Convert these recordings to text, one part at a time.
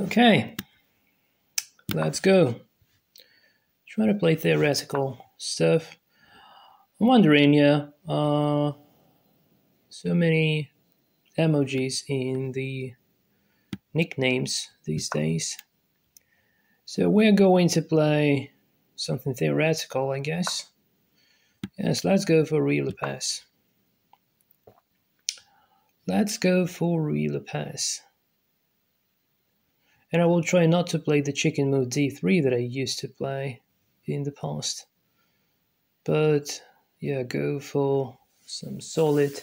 Okay, let's go. Try to play theoretical stuff. I'm wondering, so many emojis in the nicknames these days. So we're going to play something theoretical, I guess. Yes, let's go for real pass. Let's go for real pass. And I will try not to play the chicken move d3 that I used to play in the past. But yeah, go for some solid.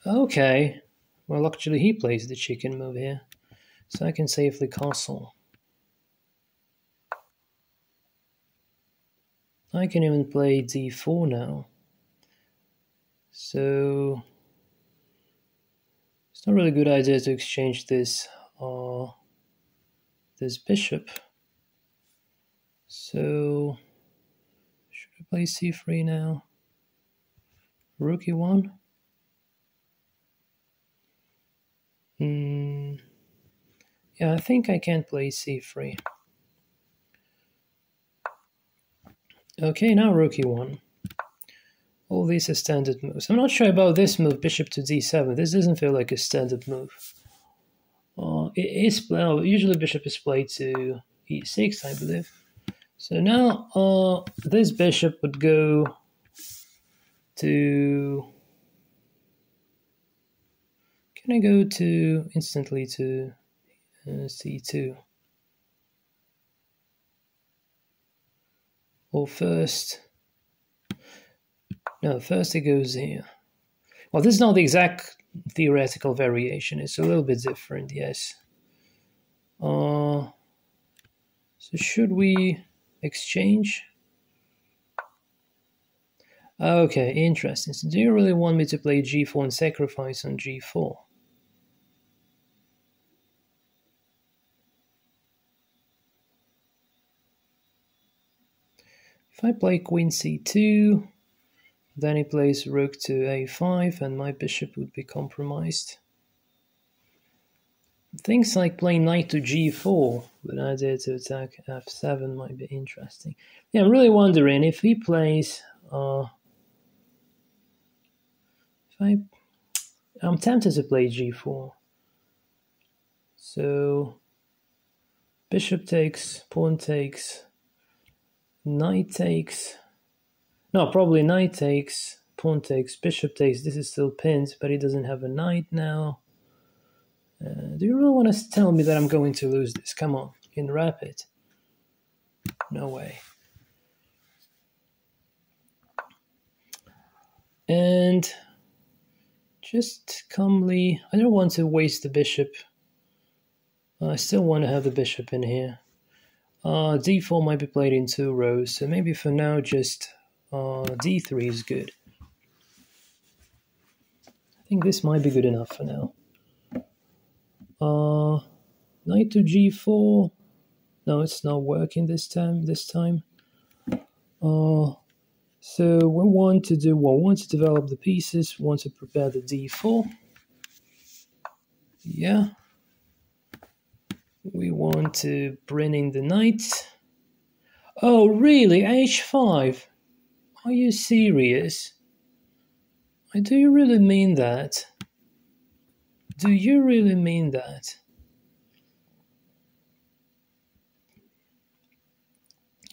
Okay, well actually he plays the chicken move here, so I can safely castle. I can even play d4 now. So it's not really a good idea to exchange this this bishop. So should I play c3 now? Rook e1. Yeah, I think I can play c3. Okay, now rook e1. All these are standard moves. I'm not sure about this move, bishop to d7. This doesn't feel like a standard move. It is, well, usually bishop is played to e6, I believe. So now this bishop would go to... Can I go to instantly to c2? Or first... No, first it goes here. Well, this is not the exact theoretical variation. It's a little bit different, yes. So should we exchange? Okay, interesting. So do you really want me to play g4 and sacrifice on g4? If I play queen c2, then he plays rook to a5 and my bishop would be compromised. Things like playing knight to g4 with an idea to attack f7 might be interesting. Yeah, I'm really wondering if he plays... I'm tempted to play g4. So bishop takes, pawn takes, knight takes. No, probably knight takes, pawn takes, bishop takes. This is still pinned, but he doesn't have a knight now. Do you really want to tell me that I'm going to lose this? Come on, in rapid. No way. And just calmly, I don't want to waste the bishop. I still want to have the bishop in here. d4 might be played in 2 rows, so maybe for now just d3 is good. I think this might be good enough for now. Knight to g4. No, it's not working this time. So we want to do what? We want to develop the pieces. We want to prepare the d4. Yeah. We want to bring in the knight. Oh, really? h5? Are you serious? Do you really mean that? Do you really mean that?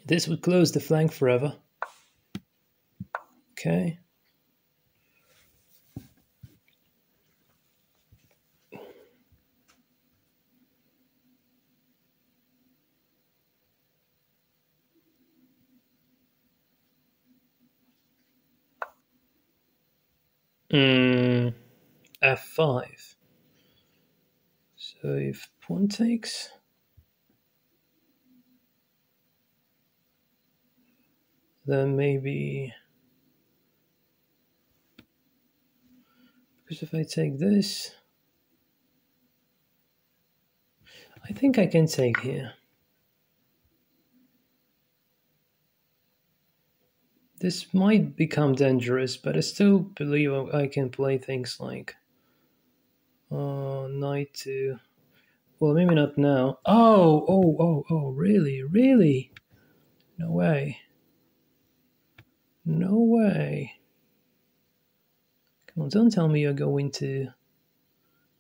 This would close the flank forever. Okay. f5. So if pawn takes, then maybe, because if I take this, I think I can take here. This might become dangerous, but I still believe I can play things like Knight to... Well, maybe not now. Oh, really? Really? No way. No way. Come on, don't tell me you're going to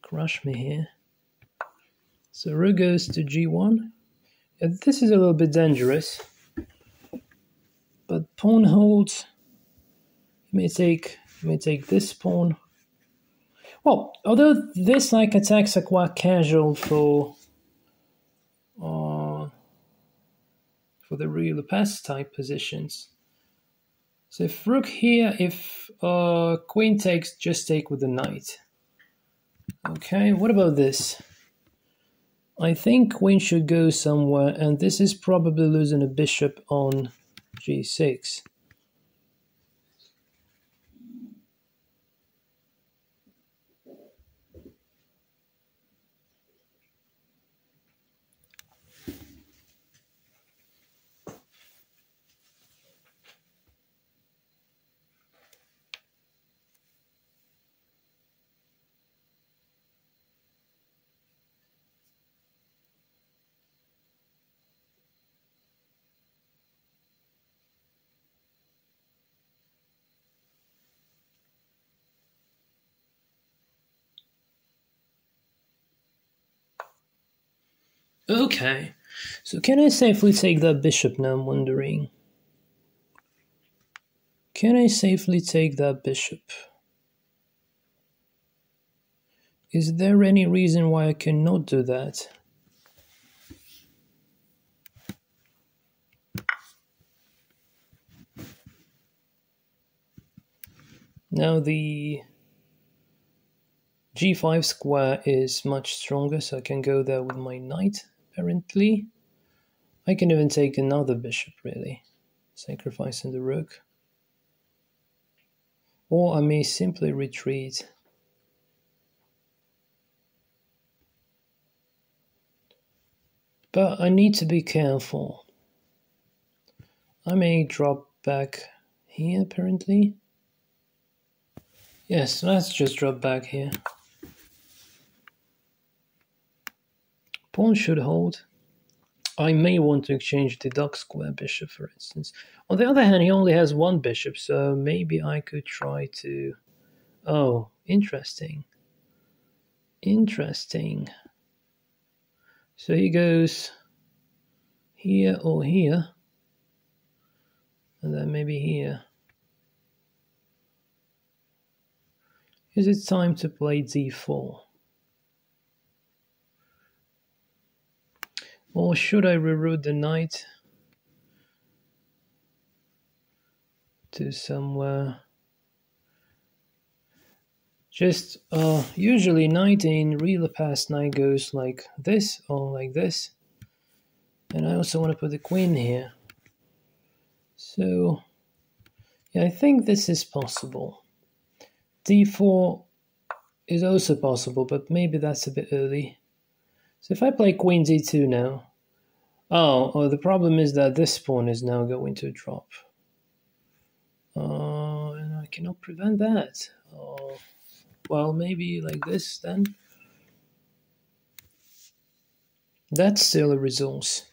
crush me here. So rook goes to g1. Yeah, this is a little bit dangerous. But pawn holds. You may take this pawn. Well, although this like attacks are quite casual for the real pass type positions. So if rook here, if queen takes, just take with the knight. Okay, what about this? I think queen should go somewhere, and this is probably losing a bishop on g6. Okay, so can I safely take that bishop now, I'm wondering? Can I safely take that bishop? Is there any reason why I cannot do that? Now the g5 square is much stronger, so I can go there with my knight, apparently. I can even take another bishop, really, sacrificing the rook. Or I may simply retreat. But I need to be careful. I may drop back here, apparently. Yes, let's just drop back here. Pawn should hold. I may want to exchange the dark square bishop, for instance. On the other hand, he only has one bishop, so maybe I could try to... Oh, interesting. Interesting. So he goes here or here, and then maybe here. Is it time to play d4? Or should I reroute the knight to somewhere? Just usually knight in real past knight goes like this or like this. And I also want to put the queen here. So yeah, I think this is possible. d4 is also possible, but maybe that's a bit early. So if I play queen d2 now, the problem is that this pawn is now going to drop. And I cannot prevent that. Well, maybe like this then. That's still a resource.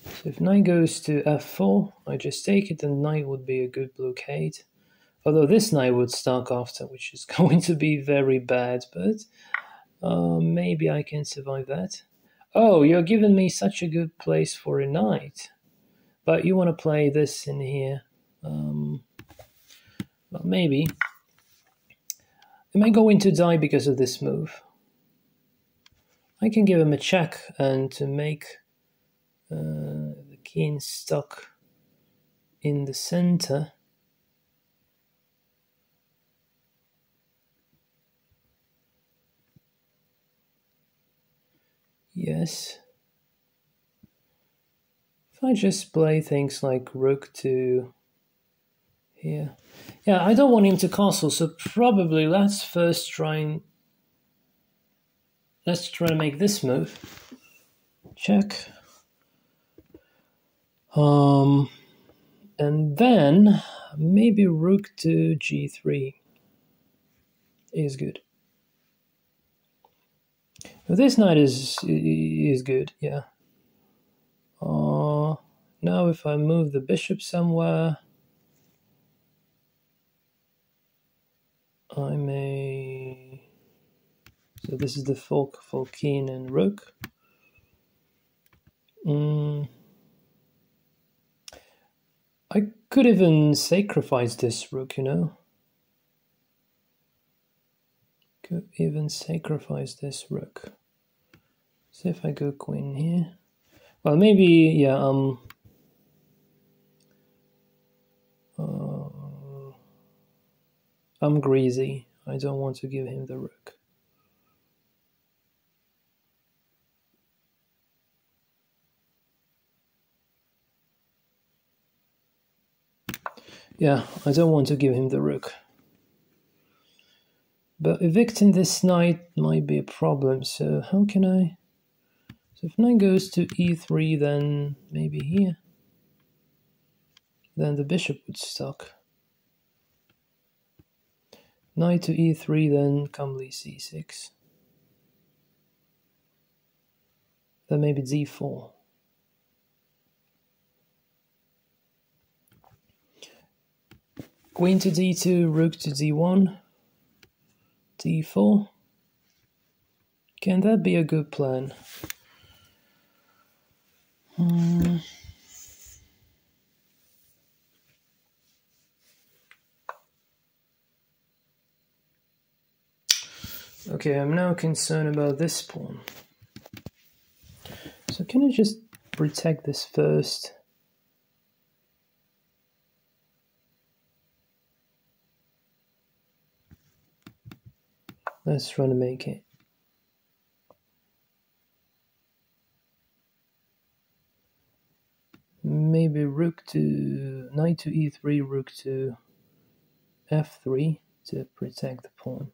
So if knight goes to f4, I just take it, and knight would be a good blockade. Although this knight would stack after, which is going to be very bad, but maybe I can survive that. Oh, you're giving me such a good place for a knight. But you want to play this in here. Well, maybe. Am I going to die because of this move? I can give him a check and to make the king stuck in the center. Yes. If I just play things like rook to here. Yeah, I don't want him to castle, so probably let's first try to make this move. Check. And then maybe rook to g3. is good. Well, this knight is good, yeah. Now if I move the bishop somewhere, I may... So this is the fork for king and rook. I could even sacrifice this rook, you know. Could even sacrifice this rook. So if I go queen here, well, maybe, yeah, I'm greasy. I don't want to give him the rook. Yeah, I don't want to give him the rook. But evicting this knight might be a problem, so how can I... So if knight goes to e3, then maybe here. Then the bishop would stuck. Knight to e3, then comely c6. Then maybe d4. Queen to d2, rook to d1, d4. Can that be a good plan? Okay, I'm now concerned about this pawn. So can I just protect this first? Let's try to make it. Maybe rook to... Knight to e3, rook to f3 to protect the pawn.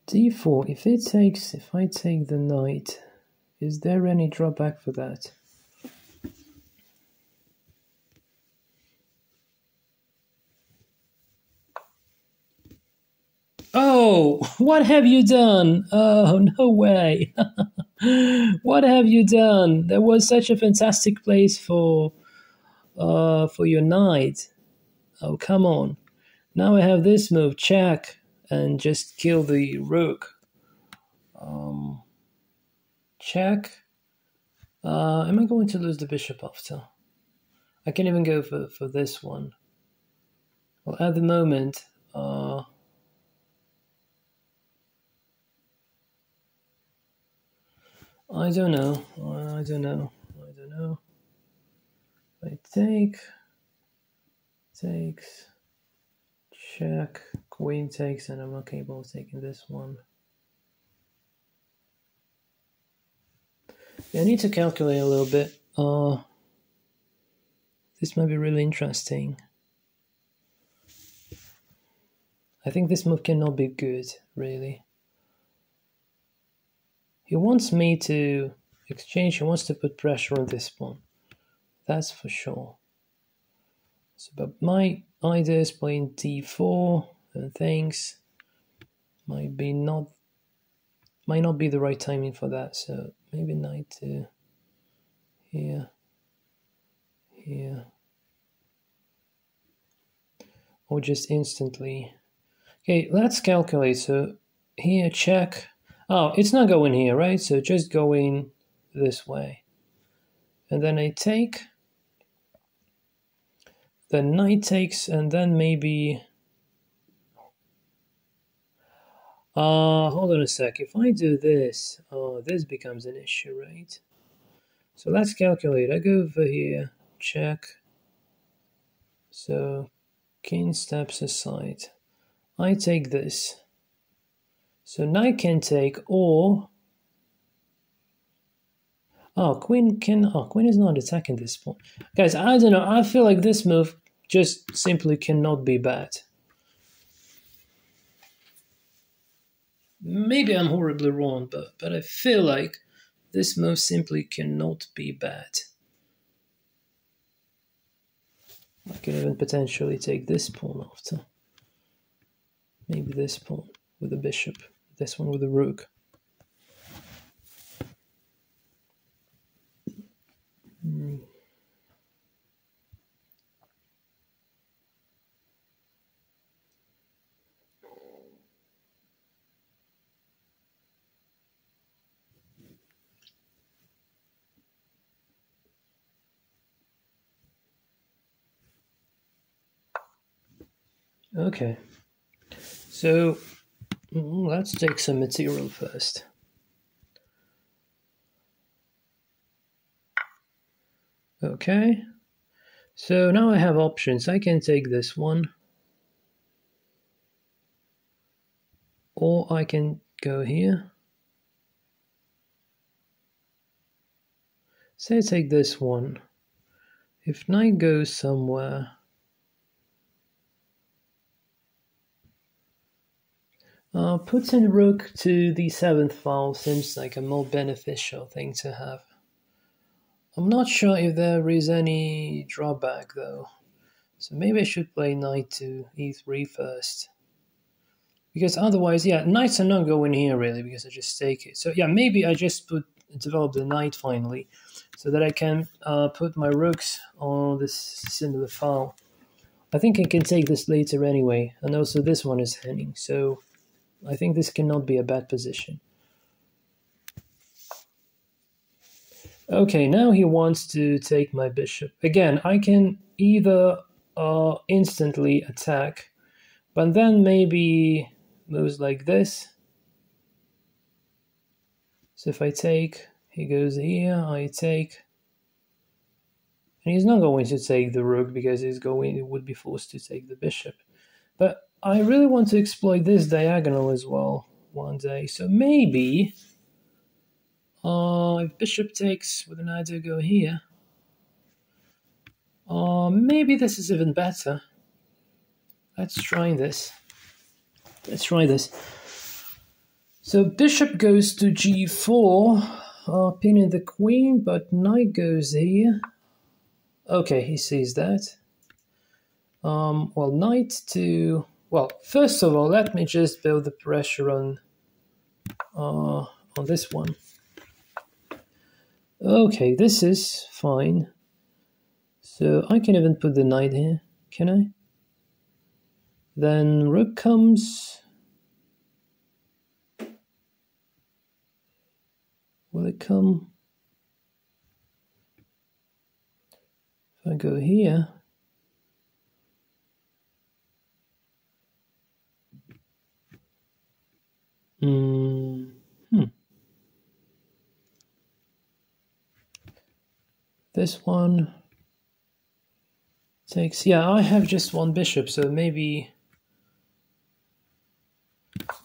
d4, if I take the knight, is there any drawback for that? Oh, what have you done? Oh, no way. What have you done? There was such a fantastic place for your knight. Oh, come on. Now I have this move, check, and just kill the rook. Check. Am I going to lose the bishop after? I can even go for this one. Well, at the moment, I don't know. I takes, check, queen takes, and I'm not capable of taking this one. Yeah, I need to calculate a little bit. This might be really interesting. I think this move cannot be good, really. He wants me to exchange, he wants to put pressure on this pawn. That's for sure. So, but my idea is playing d4 and things might not be the right timing for that. So maybe knight to here, here, or just instantly. Okay, let's calculate. So here, check. Oh, it's not going here, right? So just going this way. And then I take. Then knight takes, and then maybe... hold on a sec. If I do this, this becomes an issue, right? So let's calculate. I go over here, check. So king steps aside. I take this. So knight can take, or... queen is not attacking this point. Guys, I don't know. I feel like this move just simply cannot be bad. Maybe I'm horribly wrong, but I feel like this move simply cannot be bad. I can even potentially take this pawn after. Maybe this pawn with the bishop, this one with the rook. Okay, so let's take some material first. Okay, so now I have options. I can take this one, or I can go here. Say I take this one. If knight goes somewhere, putting rook to the 7th file seems like a more beneficial thing to have. I'm not sure if there is any drawback though, so maybe I should play knight to e3 first. Because otherwise, yeah, knights are not going here really, because I just take it. So yeah, maybe I just develop the knight finally, so that I can put my rooks on this similar file. I think I can take this later anyway, and also this one is hanging, so I think this cannot be a bad position. Okay, now he wants to take my bishop. Again, I can either instantly attack, but then maybe moves like this. So if I take, he goes here, I take. And he's not going to take the rook because he would be forced to take the bishop. But I really want to exploit this diagonal as well one day. So maybe if bishop takes with an idea go here, maybe this is even better. Let's try this. Let's try this. So bishop goes to g4, pinning the queen, but knight goes here. Okay, he sees that. Well, knight to... Well, first of all, let me just build the pressure on this one. Okay, this is fine. So I can even put the knight here, can I? Then rook comes. Will it come? If I go here. This one takes... Yeah, I have just one bishop, so maybe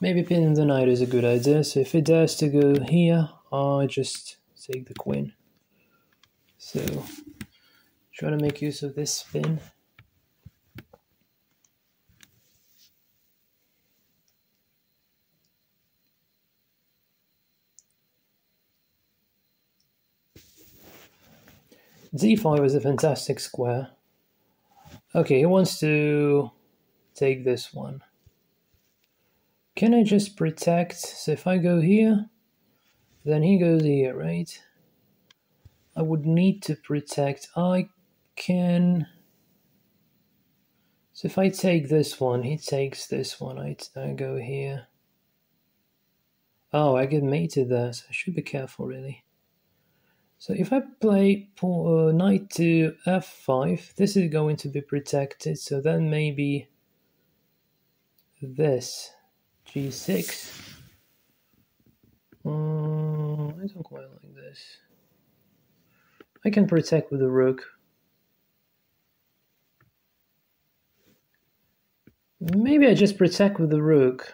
pinning the knight is a good idea. So if it dares to go here, I just take the queen. So try to make use of this spin. d5 is a fantastic square. Okay, he wants to take this one. Can I just protect? So if I go here, then he goes here, right? I would need to protect. I can... So if I take this one, he takes this one. I go here. Oh, I get mated there, so I should be careful, really. So if I play knight to f5, this is going to be protected. So then maybe this, g6. I don't quite like this. I can protect with the rook. Maybe I just protect with the rook.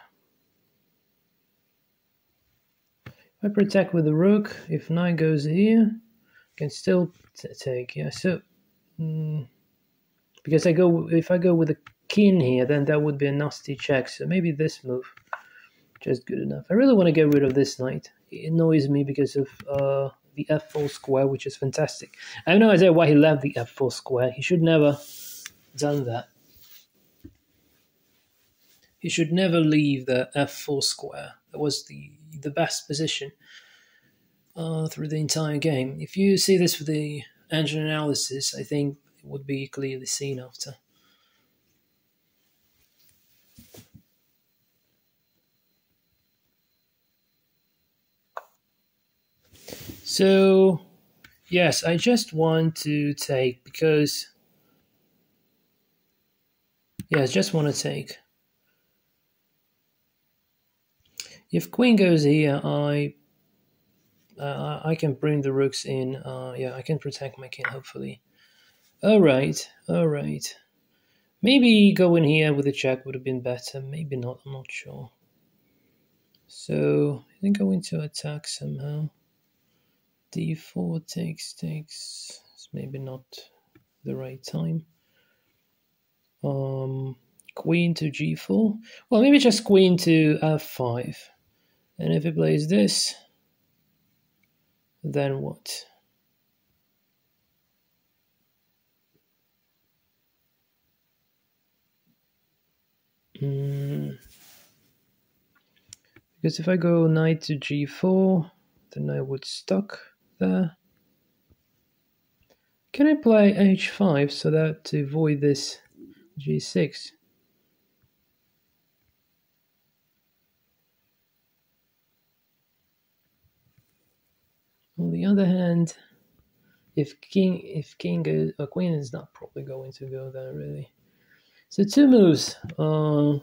If I protect with the rook, if knight goes here, I can still take. Yeah, so because if I go with the king here, then that would be a nasty check. So maybe this move just good enough. I really want to get rid of this knight It annoys me because of the f4 square, which is fantastic. I have no idea why he left the f4 square. He should never done that. He should never leave the f4 square. That was the best position through the entire game. If you see this with the engine analysis, I think it would be clearly seen after. So, yes, I just want to take because... Yeah, I just want to take. If queen goes here, I can bring the rooks in. Yeah, I can protect my king, hopefully. All right. Maybe going here with a check would have been better. Maybe not, I'm not sure. So, I think I'm going to attack somehow. D4 takes. It's maybe not the right time. Queen to G4. Well, maybe just queen to F5. And if he plays this, then what? Because if I go knight to G4, then I would stuck there. Can I play H5 so that to avoid this G6? On the other hand, if king goes, queen is not probably going to go there really. So two moves: F5,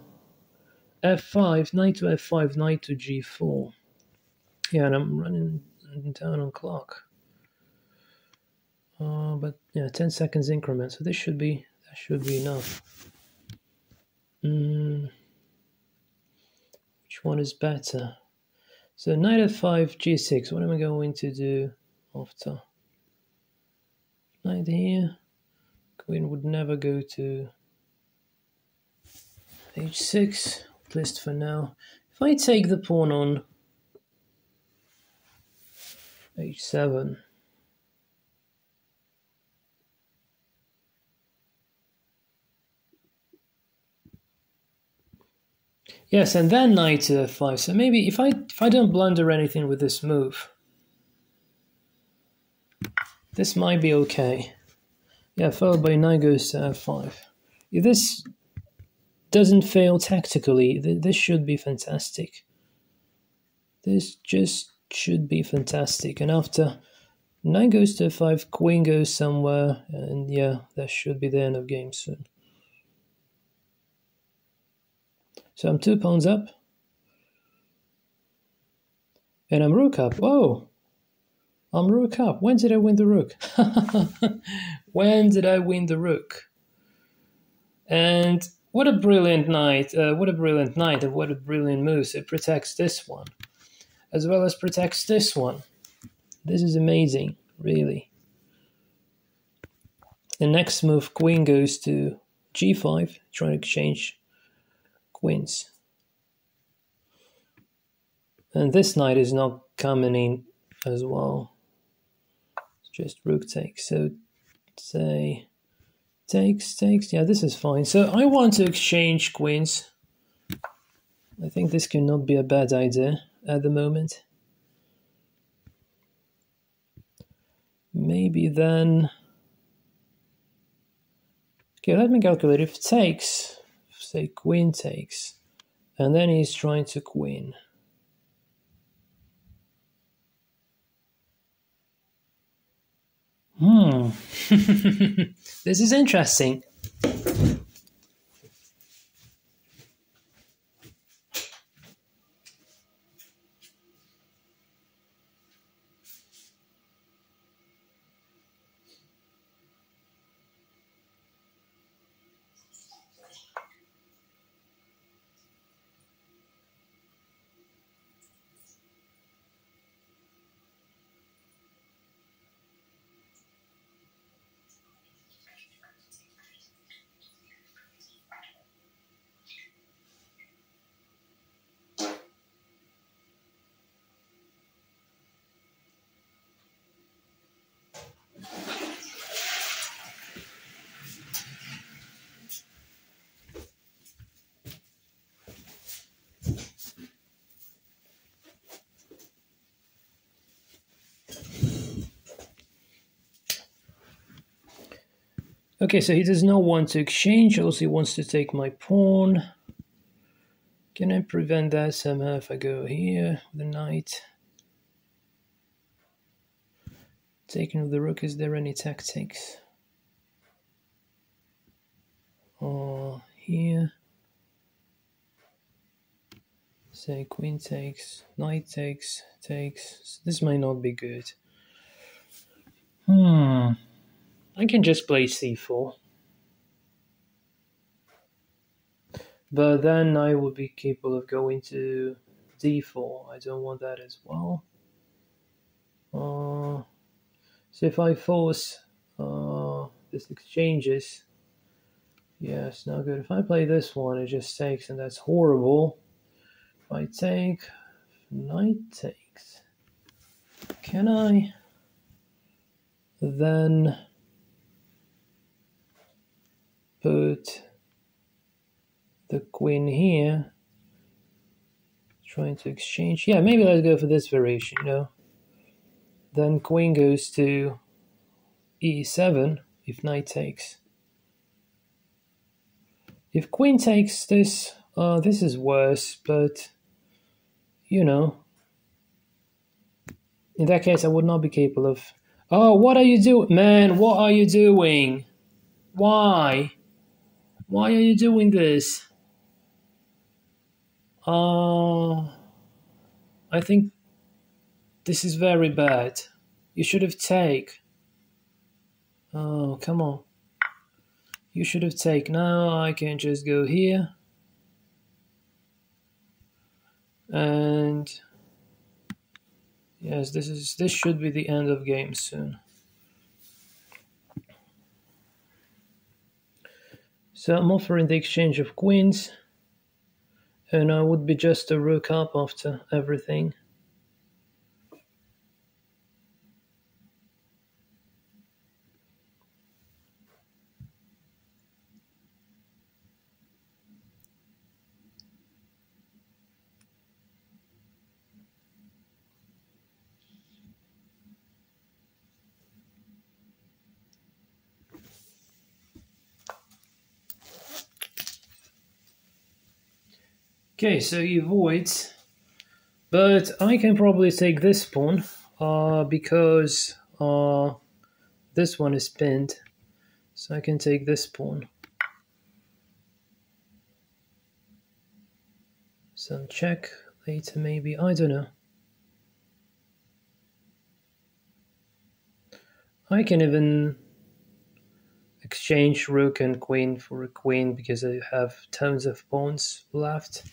knight to F5, knight to G4. Yeah, and I'm running down on clock. But yeah, 10 seconds increment. So that should be enough. Which one is better? So knight f5, g6. What am I going to do after? Knight here. Queen would never go to h6, at least for now. If I take the pawn on h7, yes, and then knight to f5. So maybe if I don't blunder anything with this move, this might be okay. Yeah, followed by knight goes to f5. If this doesn't fail tactically, this should be fantastic. This just should be fantastic. And after knight goes to f5, queen goes somewhere, and yeah, that should be the end of game soon. So I'm 2 pawns up. And I'm rook up. Whoa! I'm rook up. When did I win the rook? When did I win the rook? And what a brilliant knight. What a brilliant knight and what a brilliant move. So it protects this one, as well as protects this one. This is amazing, really. The next move, queen goes to g5, trying to exchange queens. And this knight is not coming in as well. It's just rook takes. So say takes. Yeah, this is fine. So I want to exchange queens. I think this cannot be a bad idea at the moment. Maybe then... Okay, let me calculate. If takes, say queen takes, and then he's trying to queen. This is interesting. Okay, so he does not want to exchange. Also, he wants to take my pawn. Can I prevent that somehow if I go here with the knight? Taking with the rook, is there any tactics? Or here. Say queen takes, knight takes, takes. This might not be good. I can just play c4. But then I would be capable of going to d4. I don't want that as well. So if I force this exchanges, yeah, it's not good. If I play this one, it just takes, and that's horrible. If I take, knight takes, can I then put the queen here, trying to exchange? Yeah, maybe let's go for this variation, you know. Then queen goes to e7 if knight takes. If queen takes this, this is worse, but, you know, in that case I would not be capable of... Oh, what are you doing? Man, what are you doing? Why? Why are you doing this? I think this is very bad. You should have taken. Oh, come on. You should have taken. Now I can just go here. And yes, this should be the end of game soon. So I'm offering the exchange of queens, and I would be just a rook up after everything. Okay, so he voids, but I can probably take this pawn because this one is pinned, so I can take this pawn. Some check later maybe, I don't know. I can even exchange rook and queen for a queen because I have tons of pawns left.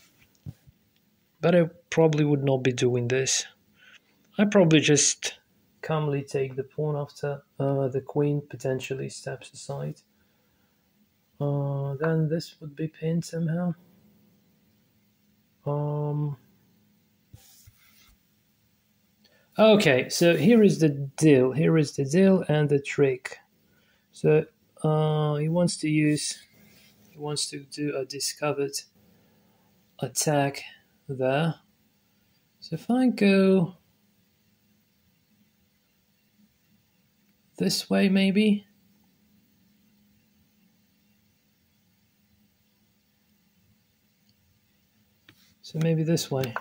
But I probably would not be doing this. I probably just calmly take the pawn after the queen potentially steps aside. Then this would be pinned somehow. Okay, so here is the deal. Here is the deal and the trick. So he wants to do a discovered attack there. So if I go this way maybe. So maybe this way.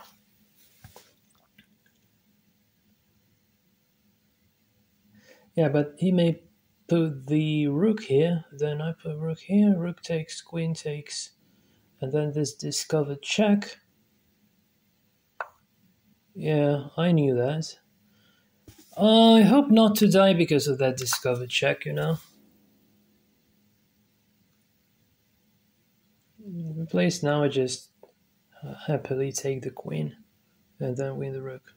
Yeah, but he may put the rook here, then I put rook here, rook takes, queen takes, and then this discovered check. Yeah, I knew that. I hope not to die because of that discovered check, you know. In place now, I just happily take the queen and then win the rook.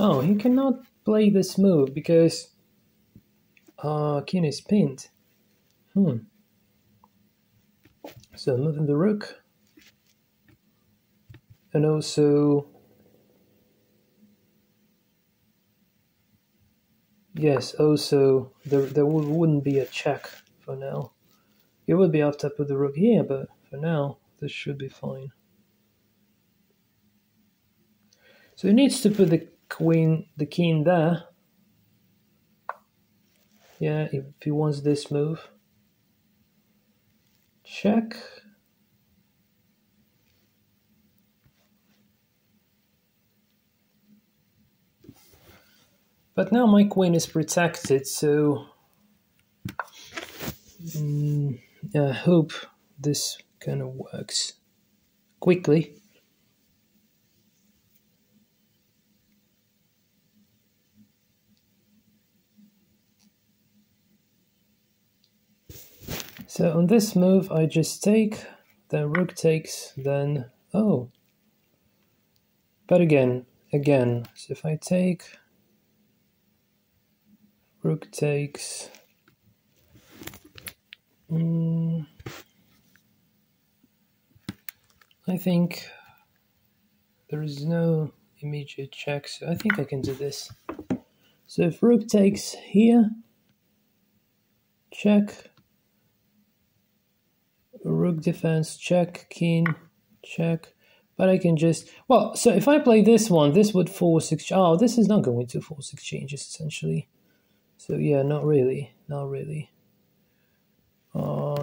Oh, he cannot play this move because king is pinned. So moving the rook. And also Yes, also, there wouldn't be a check for now. You would be have to put the rook here, but for now, this should be fine. So he needs to put the key in there. Yeah, if he wants this move. Check. But now my queen is protected, so I hope this kind of works quickly. So on this move, I just take, then rook takes, then oh. But again, so if I take, rook takes, I think there is no immediate check, so I think I can do this. So if rook takes here, check, rook defense, check, king, check. But I can just, well, so if I play this one, this would force exchange. Oh, this is not going to force exchanges, essentially. So yeah, not really.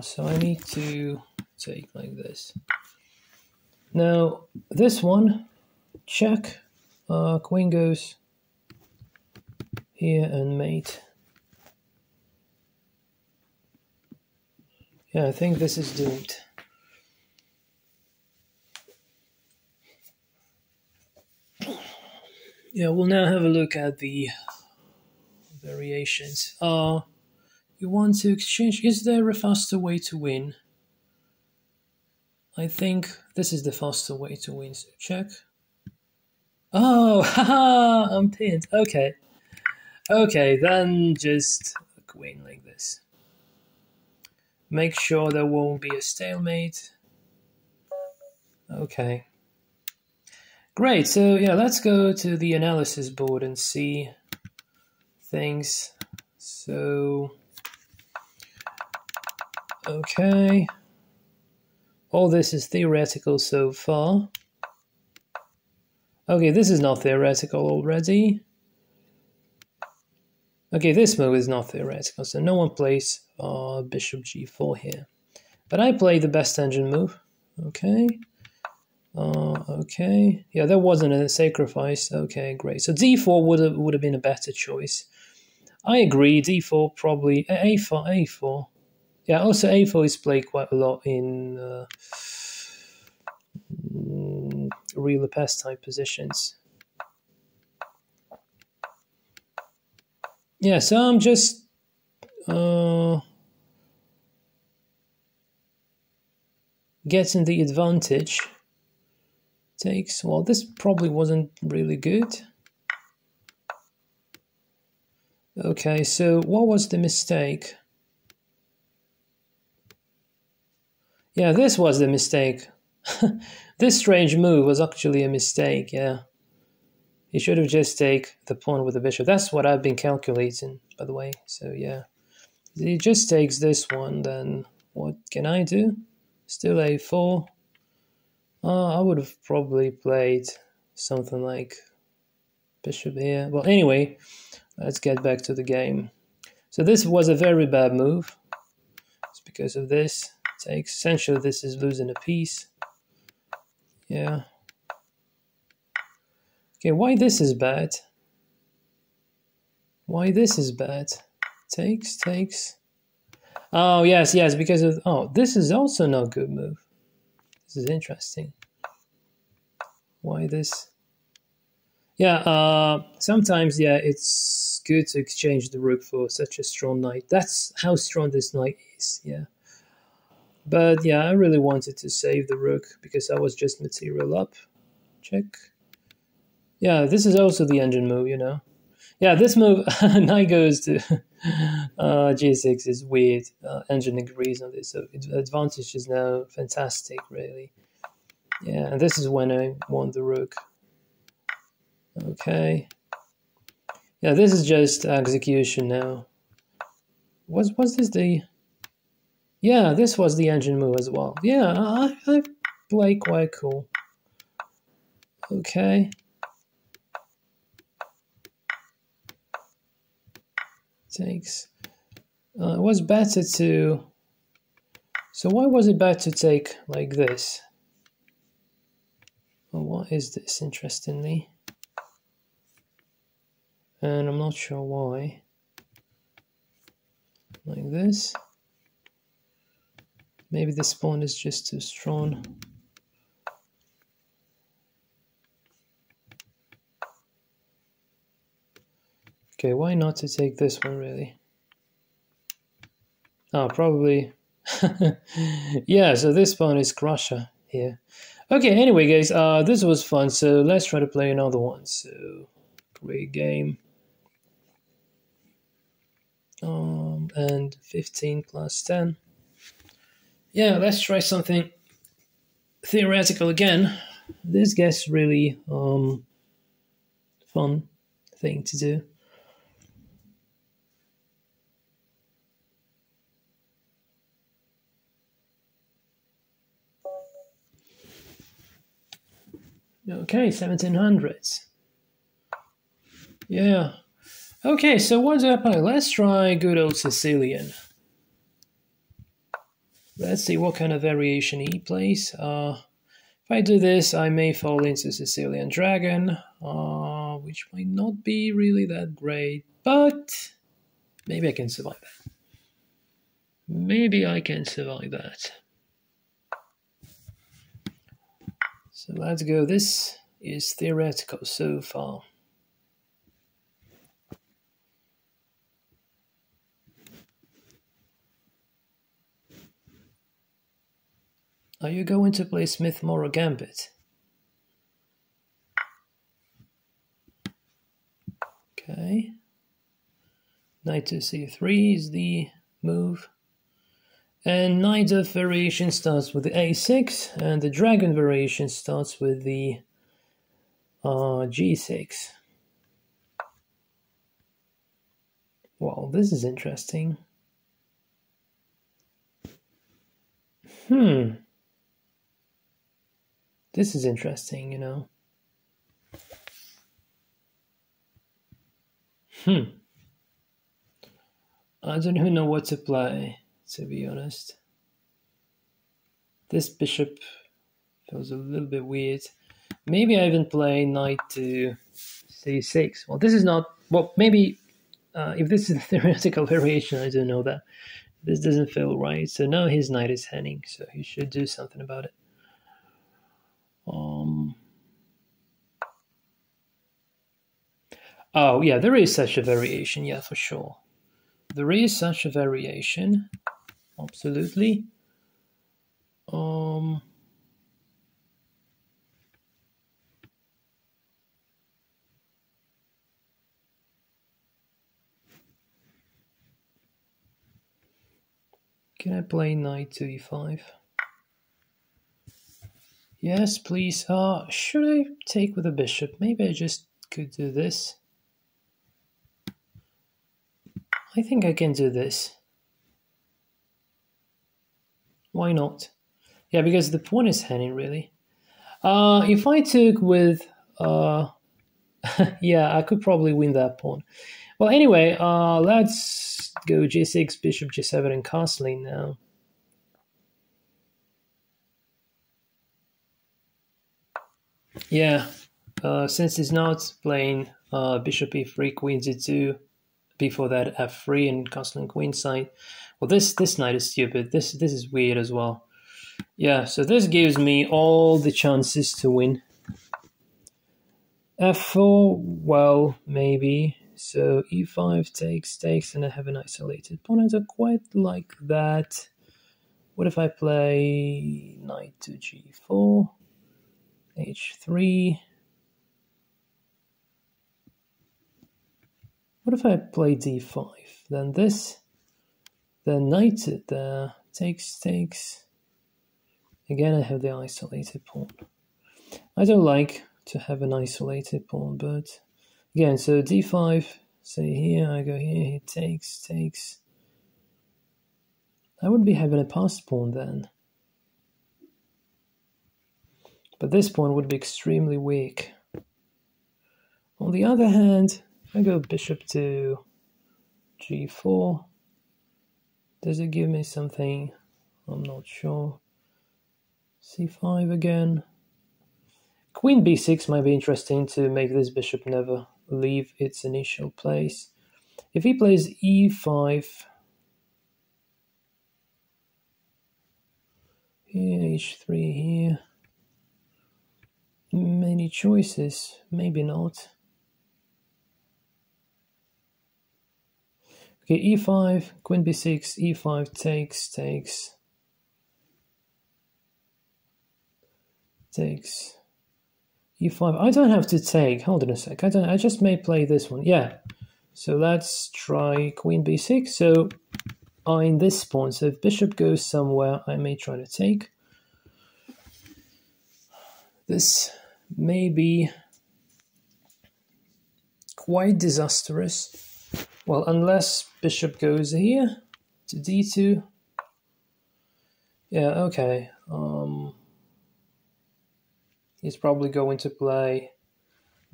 So I need to take like this. Now, this one, check, queen goes here and mate. Yeah, I think this is doomed. Yeah, we'll now have a look at the variations. You want to exchange. Is there a faster way to win? I think this is the faster way to win, so check. Oh, haha, I'm pinned. Okay. Okay, then just a queen like this. Make sure there won't be a stalemate. Okay. Great, so yeah, let's go to the analysis board and see things. So, okay. All this is theoretical so far. Okay, this is not theoretical already. Okay, this move is not theoretical, so no one plays bishop g4 here. But I play the best engine move. Okay. Okay. Yeah, there wasn't a sacrifice. Okay, great. So d4 would have been a better choice. I agree. D4 probably a4. Yeah, also a4 is played quite a lot in real Lichess type positions. Yeah, so I'm just getting the advantage. Takes, well, this probably wasn't really good. Okay, so what was the mistake? Yeah, this was the mistake. This strange move was actually a mistake, yeah. He should have just taken the pawn with the bishop. That's what I've been calculating, by the way. So, yeah. If he just takes this one, then what can I do? Still a4. I would have probably played something like bishop here. Well, anyway, let's get back to the game. So this was a very bad move. It's because of this. Takes. Essentially, this is losing a piece. Yeah. Okay, why this is bad? Why this is bad? Takes. Oh, yes, because of... Oh, this is also not a good move. This is interesting. Why this? Yeah, sometimes, yeah, it's good to exchange the rook for such a strong knight. That's how strong this knight is, yeah. But, yeah, I really wanted to save the rook because I was just material up. Check. Yeah, this is also the engine move, you know. Yeah, this move, knight goes to g6 is weird. Engine agrees on this, so advantage is now fantastic, really. Yeah, and this is when I want the rook. Okay. Yeah, this is just execution now. Was this the... Yeah, this was the engine move as well. Yeah, I play quite cool. Okay. Takes... it was better to... So why was it bad to take like this? Well, what is this, interestingly? And I'm not sure why. Like this. Maybe this pawn is just too strong. Okay, why not to take this one, really? Oh, probably... yeah, so this pawn is crusher here. Okay, anyway, guys, this was fun, so let's try to play another one. So, great game. And 15 plus 10. Yeah, let's try something theoretical again. This gets really fun thing to do. Okay, 1700s. Yeah. Okay, so what do I play? Let's try good old Sicilian. Let's see what kind of variation he plays. If I do this, I may fall into Sicilian Dragon, which might not be really that great, but maybe I can survive that. Maybe I can survive that. So let's go. This is theoretical so far. Are you going to play Smith-Morrow Gambit? Okay. Knight to c3 is the move. And knight of variation starts with the a6, and the dragon variation starts with the g6. Well, this is interesting. This is interesting, you know. I don't even know what to play, to be honest. This bishop feels a little bit weird. Maybe I even play knight to c6. Well, this is not... Well, maybe if this is a theoretical variation, I don't know that. This doesn't feel right. So now his knight is hanging, so he should do something about it. Oh, yeah, there is such a variation, yeah, for sure. There is such a variation, absolutely. Can I play knight to e5? Yes, please. Should I take with a bishop? Maybe I just could do this. I think I can do this. Why not? Yeah, because the pawn is hanging, really. If I took with... yeah, I could probably win that pawn. Well, anyway, let's go g6, bishop g7, and castling now. Yeah, since he's not playing bishop e3, queen d2, before that f3 and castling queenside. Well, this knight is stupid. This is weird as well. Yeah, so this gives me all the chances to win. f4, well, maybe. So e5 takes, and I have an isolated pawn. I don't quite like that. What if I play knight to g4, h3? What if I play d5? Then this, then knight there, takes. Again, I have the isolated pawn. I don't like to have an isolated pawn, but again, so d5, Say here, I go here, he takes. I would be having a passed pawn then. But this pawn would be extremely weak. On the other hand, if I go bishop to g4, does it give me something? I'm not sure. c5 again. Queen b6 might be interesting to make this bishop never leave its initial place. If he plays e5, here, h3 here, many choices, maybe not. Okay, e5, queen b6, e5 takes. e5. I don't have to take. Hold on a sec. I just may play this one. Yeah. So let's try queen b6. So in this pawn, so if bishop goes somewhere, I may try to take. This may be quite disastrous. Well, unless bishop goes here to d2. Yeah, okay. He's probably going to play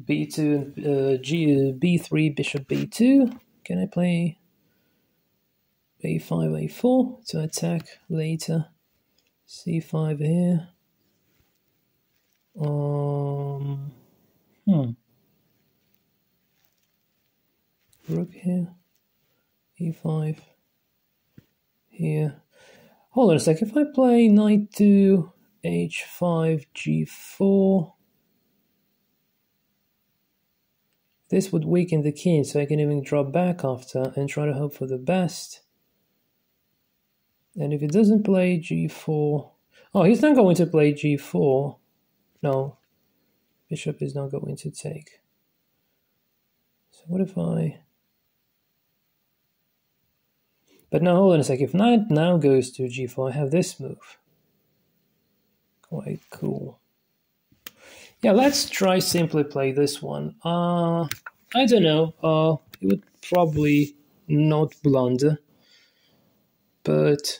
b2 and b3, bishop b2. Can I play a5, a4 to attack later? c5 here. Rook here. e5 here. Hold on a sec. If I play knight to h5, g4, this would weaken the king, so I can even drop back after and try to hope for the best. And if it doesn't play g4... Oh, he's not going to play g4. No, bishop is not going to take. So what if I... But now, hold on a sec. If knight now goes to g4, I have this move. Quite cool. Yeah, let's try simply play this one. I don't know. It would probably not blunder. But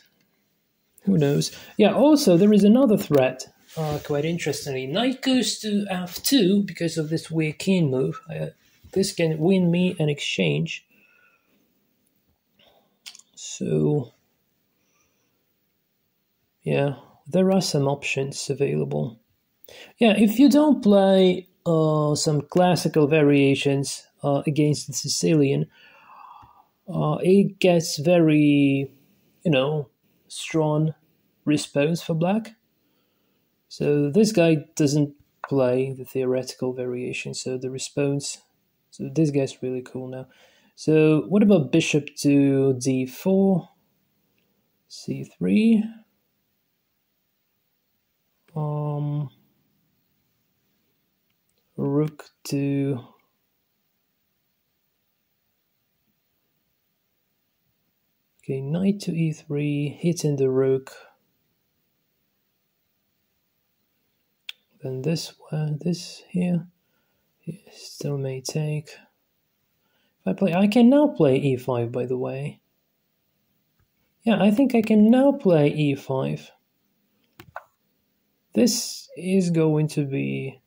who knows? Yeah, also, there is another threat. Quite interestingly. Knight goes to f2 because of this weird king move. This can win me an exchange. So, yeah, there are some options available. Yeah, if you don't play some classical variations against the Sicilian, it gets very, strong response for black. So this guy doesn't play the theoretical variation, so the response, so this guy's really cool now. So what about bishop to d4, c3, rook to knight to e3, hitting the rook. Then this one, this here, still may take. I can now play e5, by the way. Yeah, I think I can now play e5. This is going to be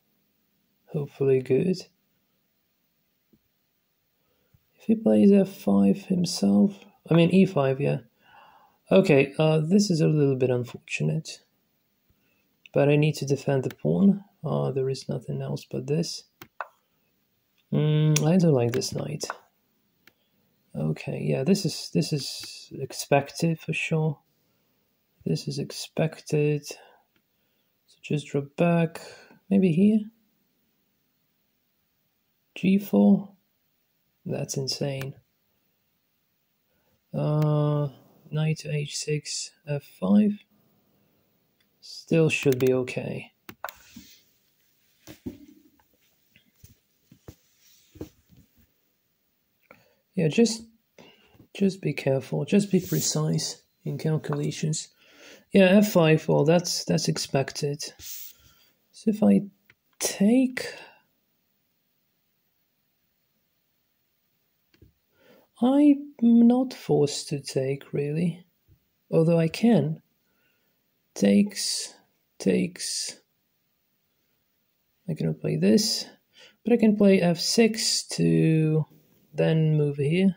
hopefully good. If he plays f5 himself, I mean e5, yeah. Okay, this is a little bit unfortunate. But I need to defend the pawn. There is nothing else but this. I don't like this knight. Okay, yeah, this is expected for sure. This is expected. So just drop back. Maybe here. g4. That's insane. Knight to h6, f5. Still should be okay. Yeah, just be careful. Just be precise in calculations. Yeah, f5. Well, that's expected. So if I take, I'm not forced to take, really. Although I can. Takes. I cannot play this. But I can play f6 to then move here.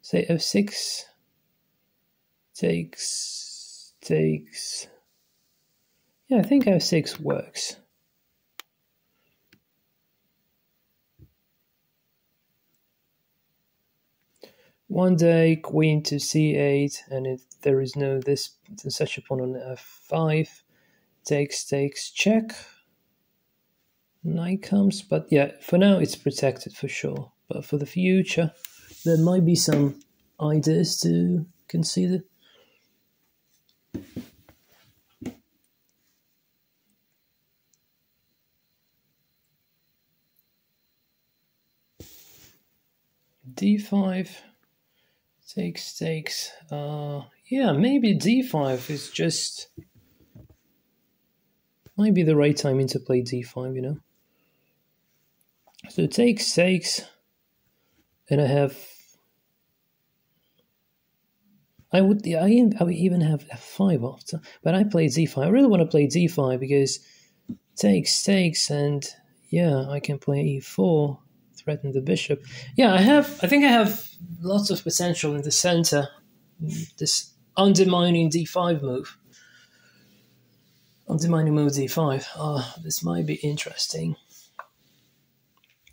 Say f6. Takes. Yeah, I think f6 works. One day, queen to c8, and if there is no such a pawn on f5, takes, check. Knight comes, but yeah, for now it's protected for sure. But for the future, there might be some ideas to consider. d5 takes. Yeah, maybe d5 is just might be the right timing to play d5, you know. So takes, and I would even have f5 after, but I play d5. I really want to play d5 because takes, and yeah, I can play e4, threaten the bishop. Yeah, I think I have lots of potential in the center. This undermining d5 move. Undermining move d5. This might be interesting.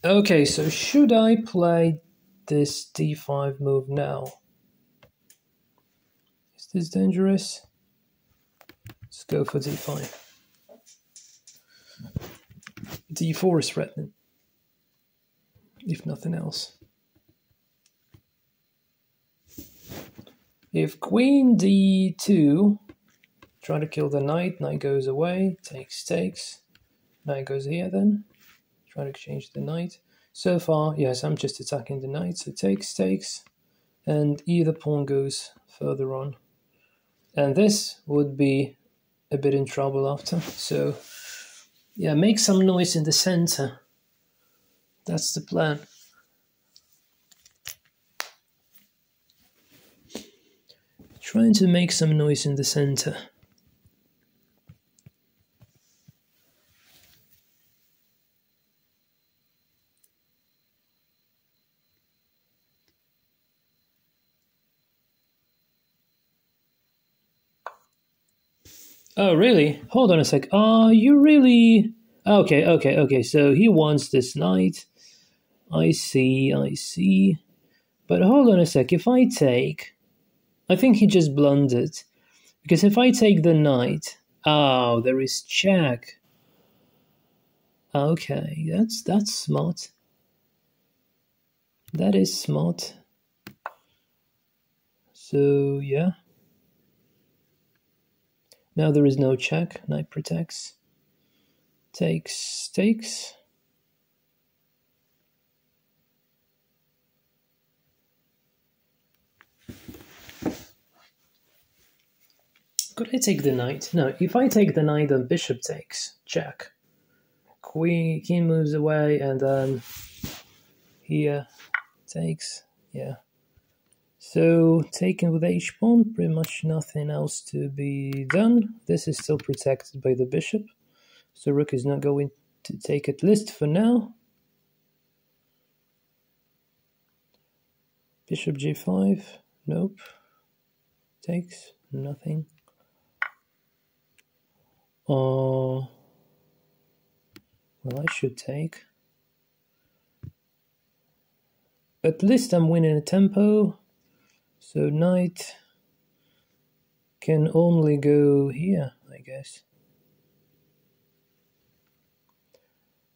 Okay, so should I play this d5 move now? Is this dangerous? Let's go for d5. d4 is threatening, if nothing else. If queen d2, try to kill the knight, knight goes away, takes, knight goes here then, try to exchange the knight. So far, yes, I'm just attacking the knight, so takes, and either pawn goes further on. And this would be a bit in trouble after, so yeah, make some noise in the center. That's the plan. Trying to make some noise in the center. Oh, really? Hold on a sec. You really... Okay. So he wants this knight. I see. But hold on a sec. If I take... I think he just blundered. Because if I take the knight... Oh, there is check. Okay, that's smart. That is smart. So, yeah. Now there is no check. Knight protects. Takes. Could I take the knight? No, if I take the knight, then bishop takes. Check. King moves away, and then here takes. Yeah. So taken with h-pawn, pretty much nothing else to be done. This is still protected by the bishop, so rook is not going to take at least for now. Bishop g5, nope. Takes, nothing. Well, I should take. At least I'm winning a tempo. So knight can only go here, I guess.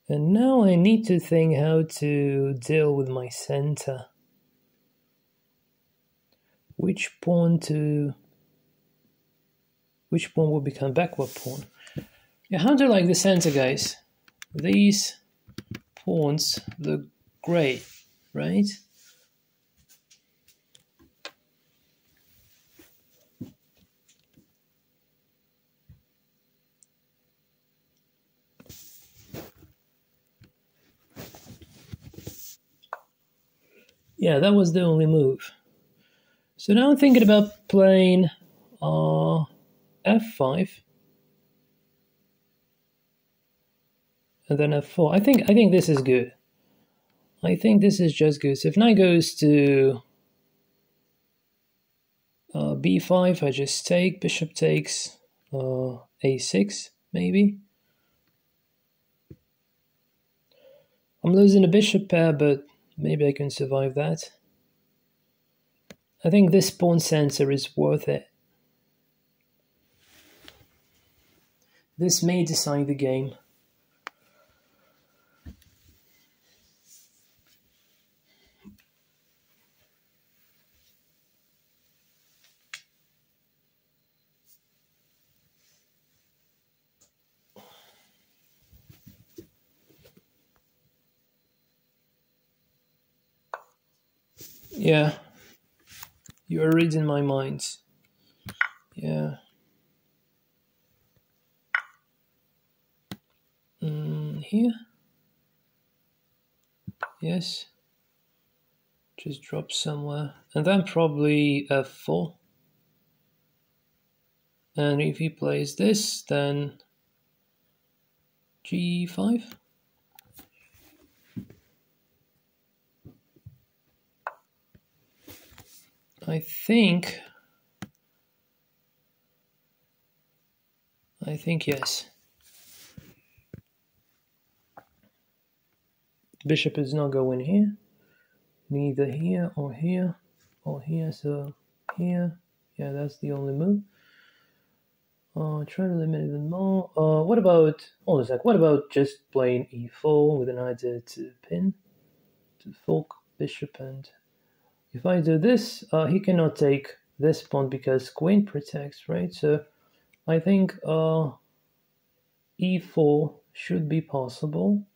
And now I need to think how to deal with my center. Which pawn will become backward pawn? Yeah, how do you like the center, guys? These pawns look great, right? Yeah, that was the only move. So now I'm thinking about playing f5 and then f4. I think this is good. I think this is just good. So if knight goes to b5, I just take, bishop takes a6, maybe. I'm losing a bishop pair, but maybe I can survive that. I think this pawn center is worth it. This may decide the game. Yeah, you are reading my mind. Yeah. Here? Yes. Just drop somewhere. And then probably f4. And if he plays this, then g5. I think yes. Bishop is not going here. Neither here or here or here. So here. Yeah, that's the only move. Try to limit even more. What about, hold on a sec, what about just playing e4 with an idea to pin, to fork bishop, and if I do this, he cannot take this pawn because queen protects, right? So I think e4 should be possible.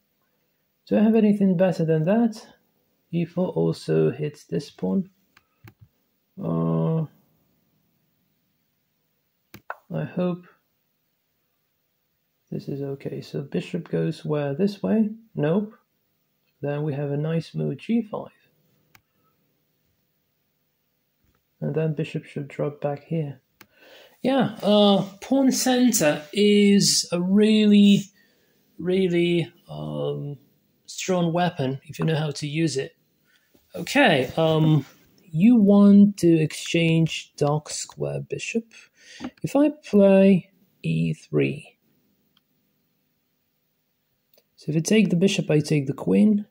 Do I have anything better than that? e4 also hits this pawn. I hope this is okay. So bishop goes where? This way? Nope. Then we have a nice move, g5. And then bishop should drop back here. Yeah, pawn center is a really, really strong weapon if you know how to use it. Okay, you want to exchange dark square bishop. If I play e3, so if I take the bishop, I take the queen.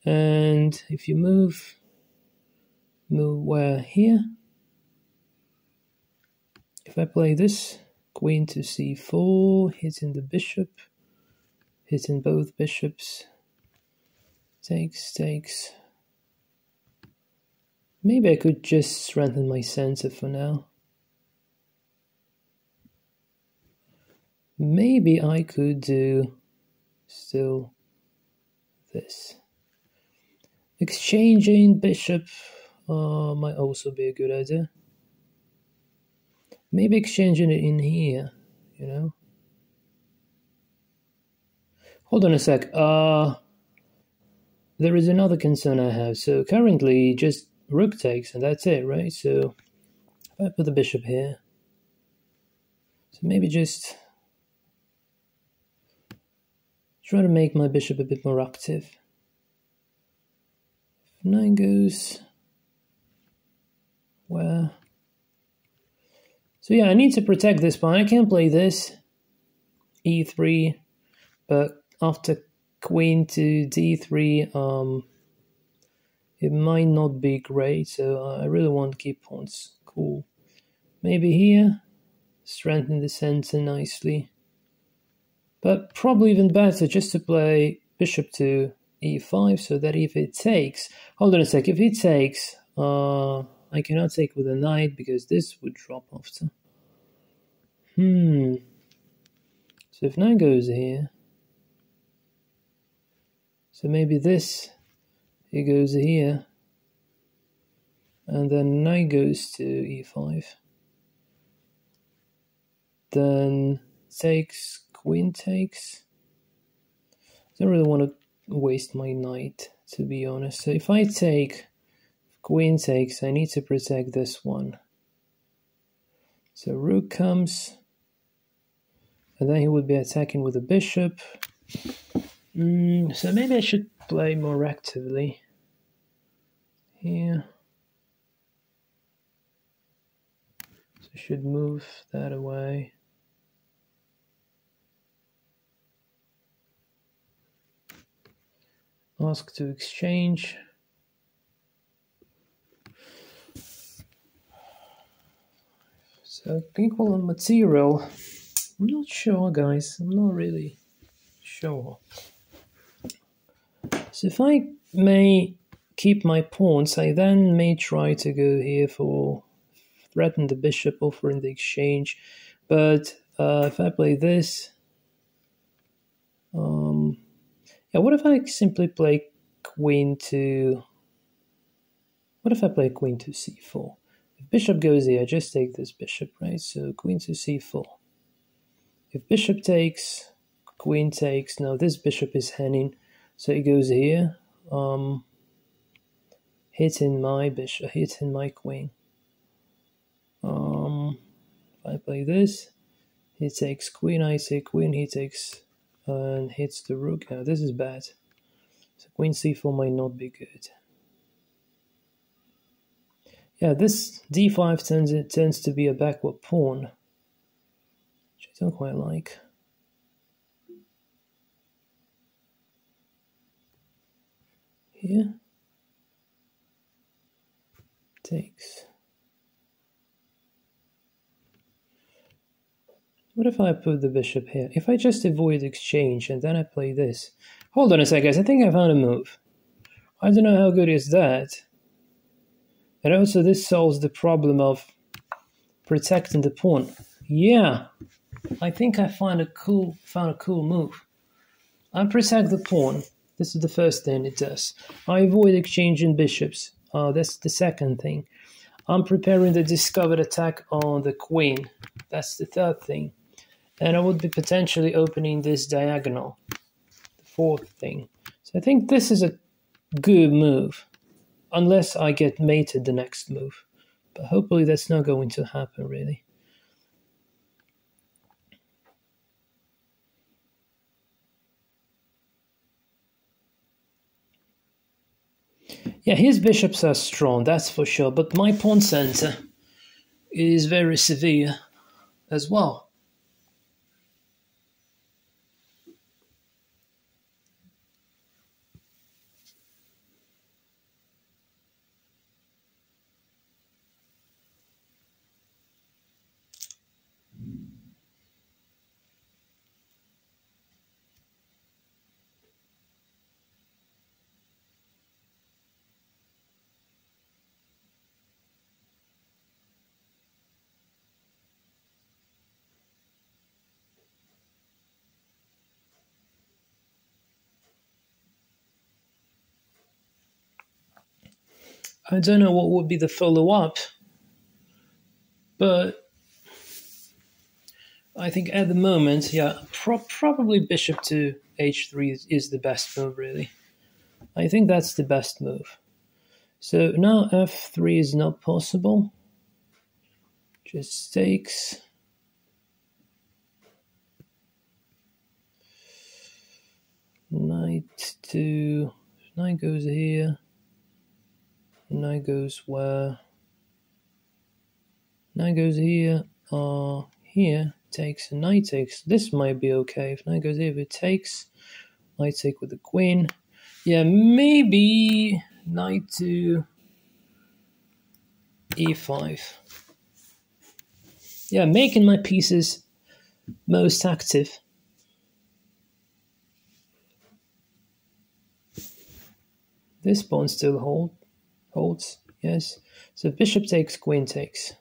And if you move where? Here. If I play this, queen to c4, hitting the bishop, hitting both bishops, takes. Maybe I could just strengthen my center for now. Maybe I could do still this. Exchanging bishop might also be a good idea. Maybe exchanging it in here, you know. Hold on a sec. There is another concern I have. So currently just rook takes and that's it, right? So if I put the bishop here, so maybe just try to make my bishop a bit more active. If knight goes where? So yeah, I need to protect this pawn. I can't play this e3, but after queen to d3, it might not be great. So I really want to keep pawns cool. Maybe here, strengthen the center nicely. But probably even better just to play bishop to e5 so that if it takes, hold on a sec, if it takes, I cannot take with a knight because this would drop after. So if knight goes here, so maybe this, it goes here, and then knight goes to e5. Then takes, queen takes. I don't really want to waste my knight to be honest. So if I take queen takes, I need to protect this one. So rook comes, and then he would be attacking with a bishop. So maybe I should play more actively here. So I should move that away. Ask to exchange. So equal on material. I'm not sure, guys. I'm not really sure. So if I may keep my pawns, I then may try to go here for threaten the bishop, offering the exchange. But if I play this, yeah, what if I simply play queen to... What if I play queen to c4? If bishop goes here, I just take this bishop, right? So queen to c4. If bishop takes, queen takes, now this bishop is hanging, so it goes here, hitting my bishop, hitting my queen. If I play this, he takes queen, I take queen, he takes and hits the rook. Now this is bad. So queen c4 might not be good. Yeah, this d5 tends to be a backward pawn, which I don't quite like. Here, takes. What if I put the bishop here? If I just avoid exchange and then I play this. Hold on a sec, guys. I think I found a move. I don't know how good is that. And also this solves the problem of protecting the pawn. Yeah, I think I found a cool move. I protect the pawn. This is the first thing it does. I avoid exchanging bishops. That's the second thing. I'm preparing the discovered attack on the queen. That's the third thing. And I would be potentially opening this diagonal, the fourth thing. So I think this is a good move, unless I get mated the next move. But hopefully that's not going to happen, really. Yeah, his bishops are strong, that's for sure, but my pawn center is very severe as well. I don't know what would be the follow-up, but I think at the moment, yeah, probably bishop to h3 is the best move, really. I think that's the best move. So now f3 is not possible. Just takes. Knight goes here. Knight goes where? Knight goes here. Here takes. Knight takes. This might be okay. If knight goes here, if it takes, I take with the queen. Yeah, maybe knight to e5. Yeah, making my pieces most active. This pawn still holds, yes. So bishop takes, queen takes.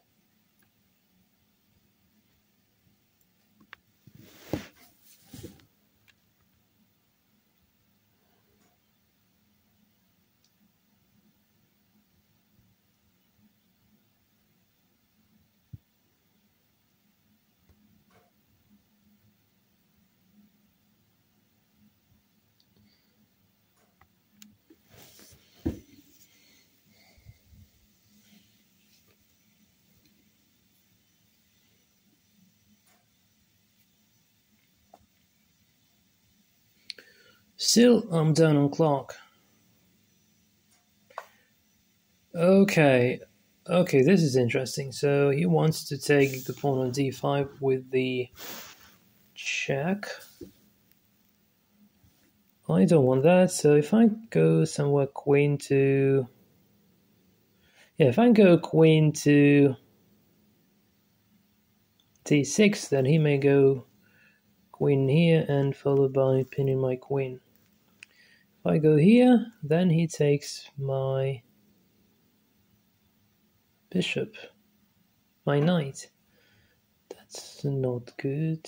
Still, I'm down on clock. Okay, this is interesting. So he wants to take the pawn on d5 with the check. I don't want that, so if I go somewhere queen to... Yeah, if I go queen to d6, then he may go queen here and followed by pinning my queen. If I go here, then he takes my bishop, my knight. That's not good.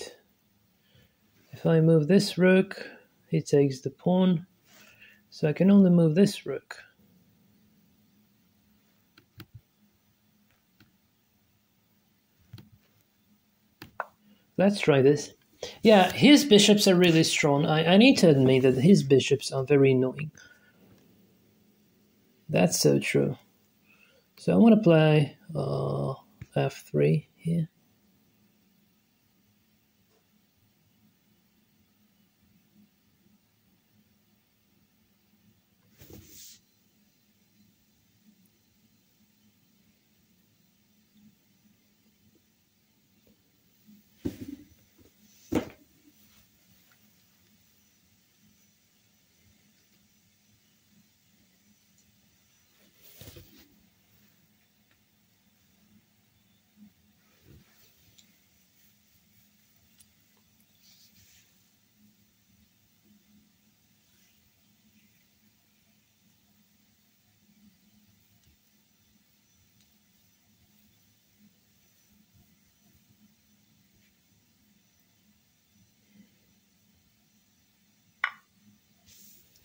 If I move this rook, he takes the pawn, so I can only move this rook. Let's try this. Yeah, his bishops are really strong. I need to admit that his bishops are very annoying. That's so true. So I want to play f3 here.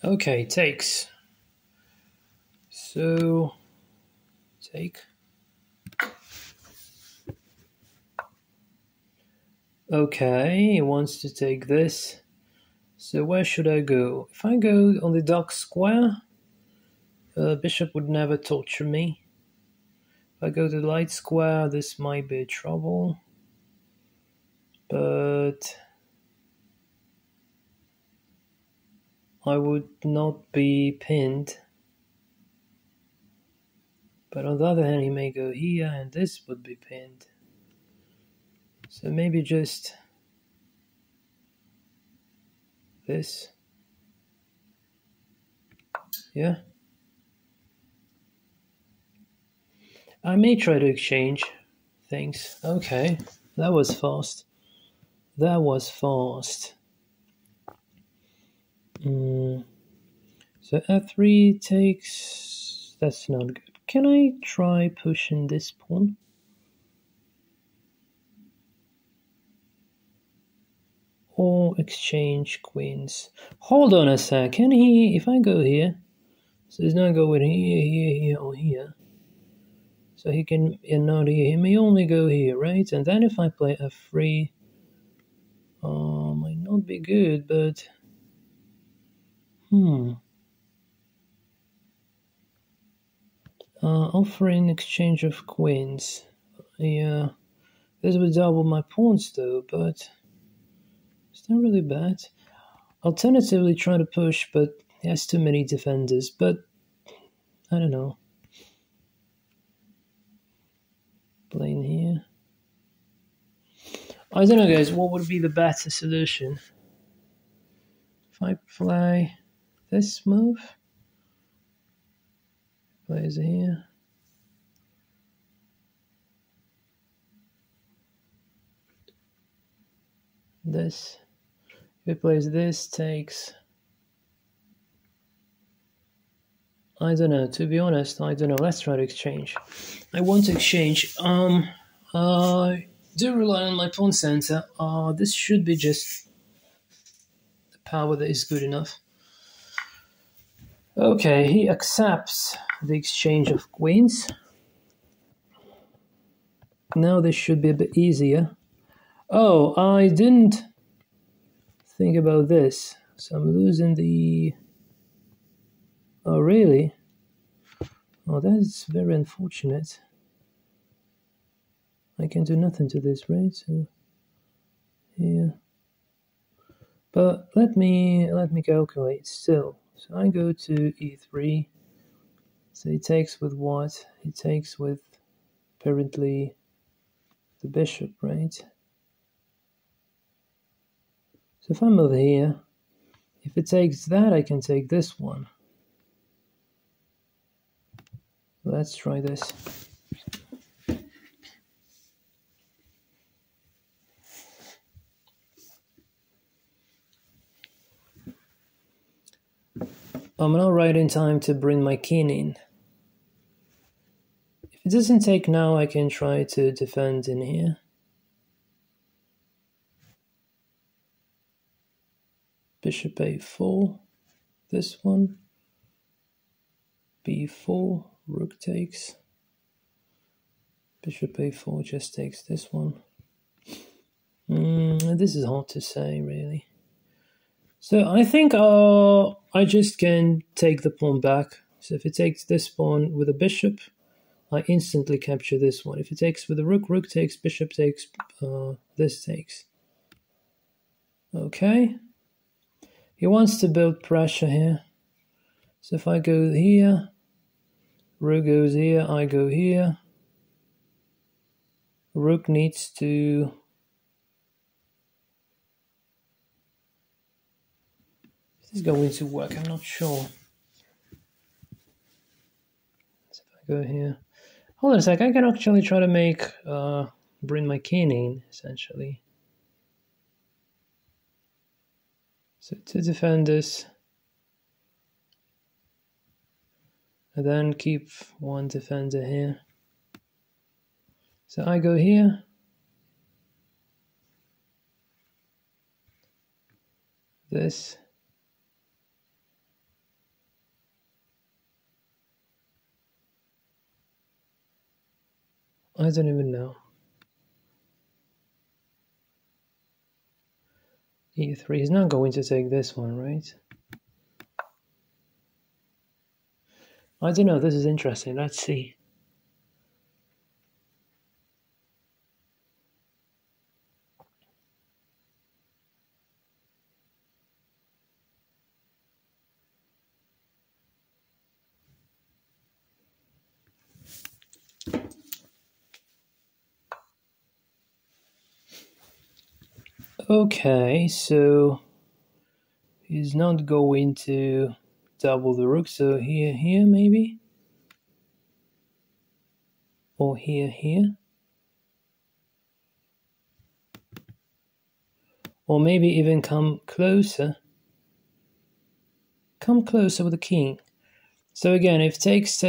Okay, takes. So, take. Okay, he wants to take this. So where should I go? If I go on the dark square, bishop would never torture me. If I go to the light square, this might be trouble. But I would not be pinned. But on the other hand, he may go here, and this would be pinned. So maybe just this. Yeah. I may try to exchange things. Okay, that was fast. That was fast. So f3 takes... That's not good. Can I try pushing this pawn? Or exchange queens? Hold on a sec. Can he... If I go here... So he's not going here, or here. So he can... not here. He may only go here, right? And then if I play f3... might not be good, but... Offering exchange of queens. Yeah, this would double my pawns though, but it's not really bad. Alternatively, try to push, but he has too many defenders. But I don't know. Playing here. I don't know, guys. What would be the better solution? If I play this move, plays here. This. If he plays this, takes. I don't know. To be honest, I don't know. Let's try to exchange. I want to exchange. I do rely on my pawn center. This should be just the power that is good enough. Okay, he accepts the exchange of queens. Now this should be a bit easier. Oh, I didn't think about this. So I'm losing the... Oh, really? Oh, that's very unfortunate. I can do nothing to this, right? So, yeah. But let me calculate still. So I go to e3. So he takes with what? He takes with apparently the bishop, right? So if I move here, if it takes that, I can take this one. Let's try this. I'm not right in time to bring my king in. If it doesn't take now, I can try to defend in here. Bishop a4, this one. b4, rook takes. Bishop a4 just takes this one. This is hard to say, really. So I think I just can take the pawn back. So if it takes this pawn with a bishop, I instantly capture this one. If it takes with a rook, rook takes, bishop takes, this takes. Okay. He wants to build pressure here. So if I go here, rook goes here, I go here. Rook needs to... This is going to work, I'm not sure. So if I go here... Hold on a sec, I can actually try to make... bring my king in, essentially. So to defend this... And then keep one defender here. So I go here. This. I don't even know. e3 is not going to take this one, right? I don't know, this is interesting. Let's see. Okay, so he's not going to double the rook, so here maybe? Or here? Or maybe even come closer. Come closer with the king. So again, if takes,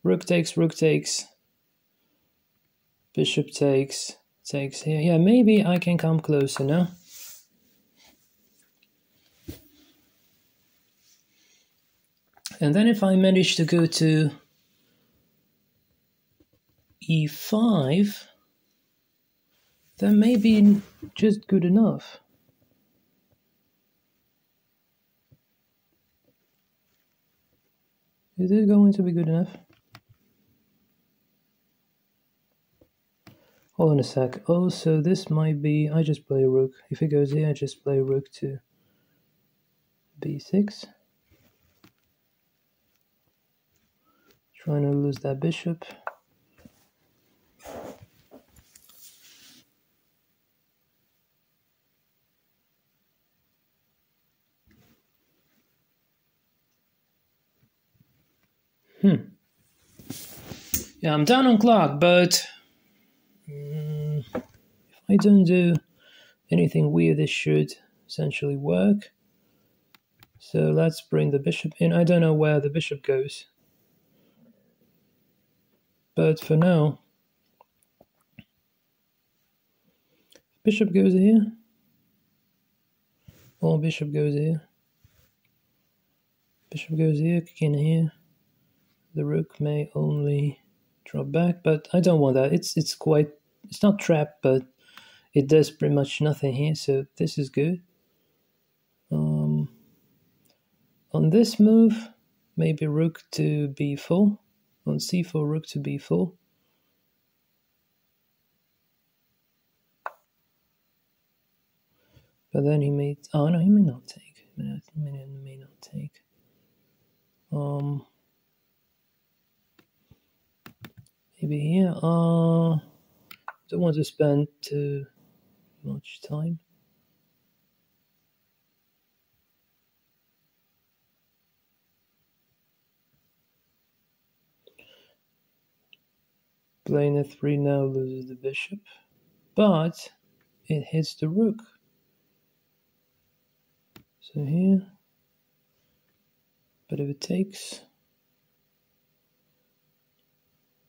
rook takes, bishop takes here. Yeah, maybe I can come closer now. And then if I manage to go to e5, then maybe just good enough. Is it going to be good enough? Hold on a sec. Also, this might be... I just play rook. If it goes here, I just play rook to b6. Trying to lose that bishop. Yeah, I'm down on clock, but if I don't do anything weird, this should essentially work. So let's bring the bishop in. I don't know where the bishop goes. But for now, bishop goes here. Or bishop goes here. Bishop goes here, king here. The rook may only drop back, but I don't want that. It's not trapped, but it does pretty much nothing here, so this is good. On this move, maybe rook to b4. On c4, rook to b4. But then he may... Oh, no, he may not take. He may not take. Maybe here. Don't want to spend too much time. Playing f3 now loses the bishop, but it hits the rook. So here, but if it takes,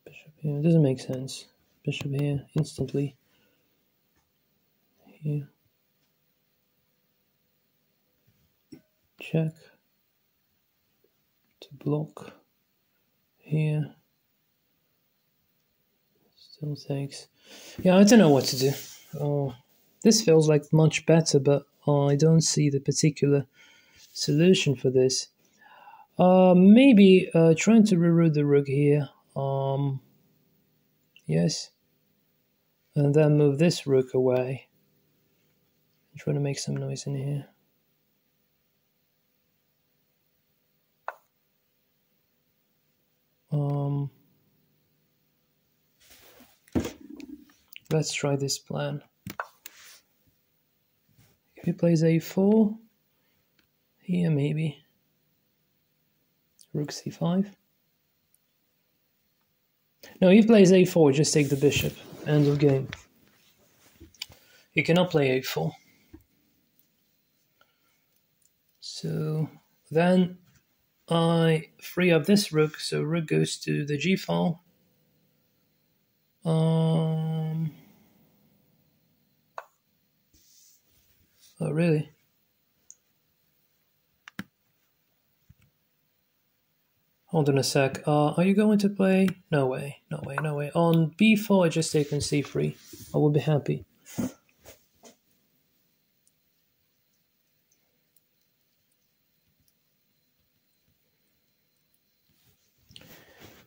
bishop here, it doesn't make sense. Bishop here, instantly. Here. Check. To block. Here. Still takes. Yeah, I don't know what to do. This feels like much better, but I don't see the particular solution for this. Maybe trying to reroute the rook here. Yes. And then move this rook away. I'm trying to make some noise in here. Let's try this plan. If he plays a4, here maybe. Rook c5. No, if he plays a4, just take the bishop. End of game. He cannot play a4. So then I free up this rook, so rook goes to the g file. Oh, really? Hold on a sec. Are you going to play? No way, no way, no way. On b4, I just take on c3. I will be happy.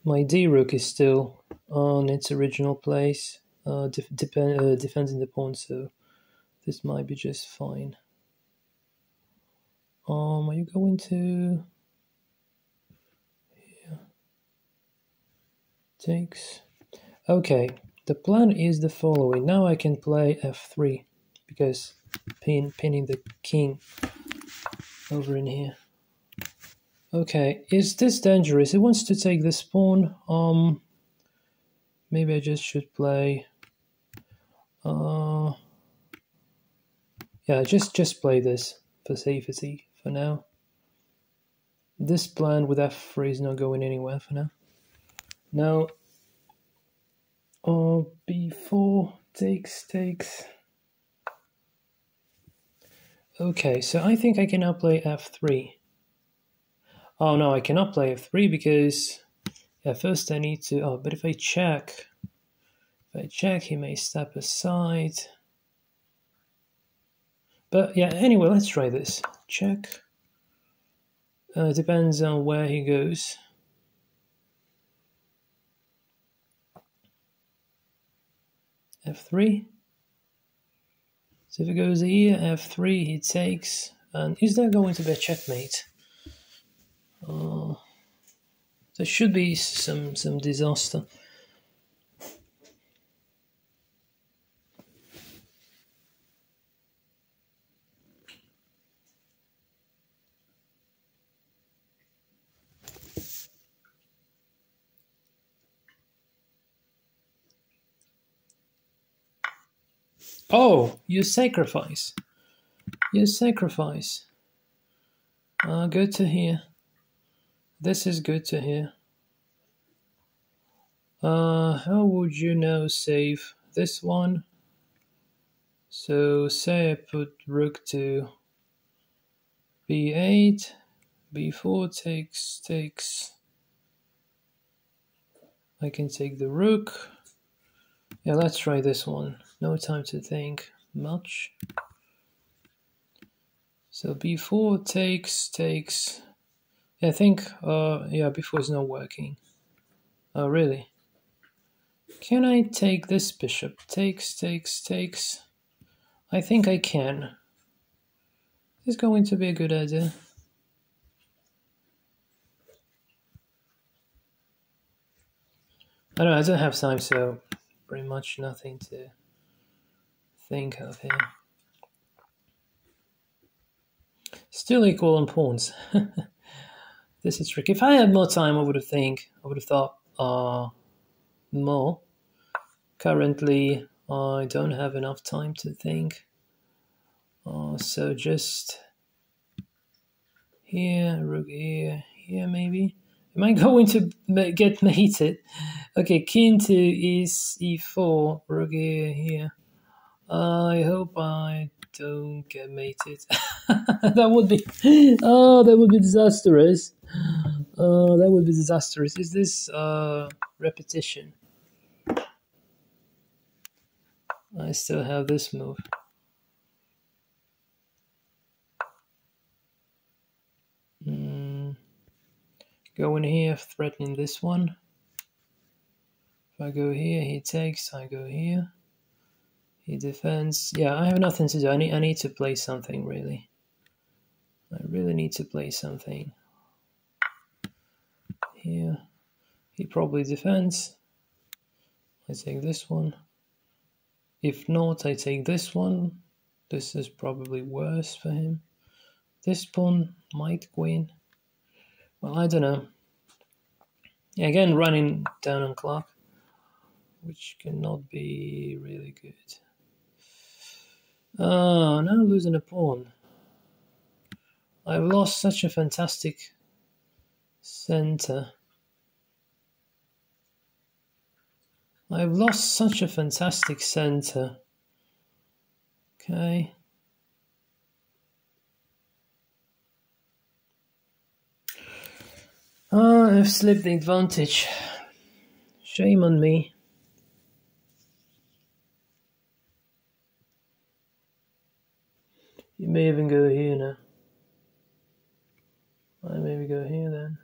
My d rook is still on its original place, defending the pawn, so this might be just fine. Are you going to... Here. Takes. Okay, the plan is the following. Now I can play f3, because pinning the king over in here. Okay, is this dangerous? It wants to take this pawn. Maybe I just should play... yeah, just play this for safety for now. This plan with f3 is not going anywhere for now. Now, b4 takes. Okay, so I think I can now play f3. Oh no, I cannot play f3 because first I need to... Oh, but if I check, he may step aside. But yeah, anyway, let's try this. Check. Depends on where he goes. f3. So if it goes here, f3, he takes. And is there going to be a checkmate? There should be some disaster. Oh, you sacrifice. You sacrifice. Good to hear. This is good to hear. How would you now save this one? So say I put rook to b8, b4 takes. I can take the rook. Yeah, let's try this one. No time to think much. So b4 takes. Yeah, I think, yeah, b4 is not working. Oh, really? Can I take this bishop? Takes. I think I can. It's going to be a good idea. I don't know, I don't have time, so pretty much nothing to think of here. Still equal on pawns. This is tricky. If I had more time, I would have thought more. Currently, I don't have enough time to think. So just here, rook here, here maybe. Am I going to get mated? Okay, king to e4, rook here. I hope I don't get mated. That would be, that would be disastrous. That would be disastrous. Is this repetition? I still have this move. Go in here, threatening this one. If I go here, he takes. I go here. He defends. Yeah, I have nothing to do. I need to play something, really. I really need to play something. Here. He probably defends. I take this one. If not, I take this one. This is probably worse for him. This pawn might win. Well, I don't know. Yeah, again, running down on clock, which cannot be really good. Oh, now losing a pawn. I've lost such a fantastic center. I've lost such a fantastic center. Okay. I've slipped the advantage. Shame on me. You may even go here now. I maybe go here then.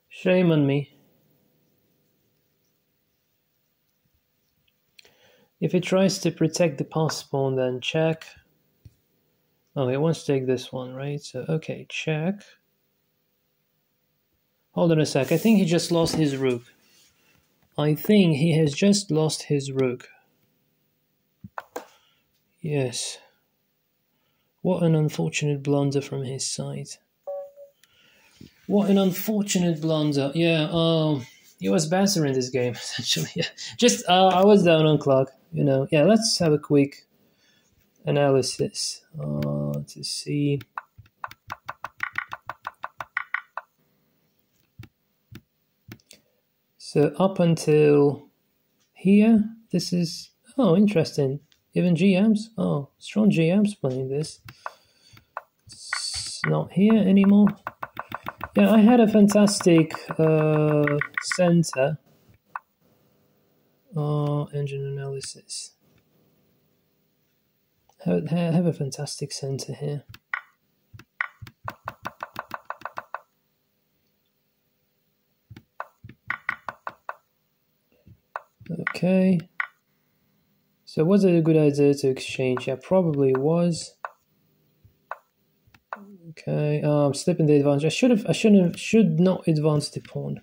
Shame on me. If he tries to protect the pass pawn, then check. Oh, he wants to take this one, right? So, okay, check. Hold on a sec. I think he just lost his rook. I think he has just lost his rook. Yes. What an unfortunate blunder from his side. What an unfortunate blunder. Yeah, he was better in this game, essentially. Yeah. Just, I was down on clock, you know. Yeah, let's have a quick analysis to see. So up until here, this is, oh, interesting. Even GMs? Oh, strong GMs playing this. It's not here anymore. Yeah, I had a fantastic center. Engine analysis. Have a fantastic center here. Okay. So was it a good idea to exchange? Yeah, probably was. Okay, I'm slipping the advantage. I should not advance the pawn.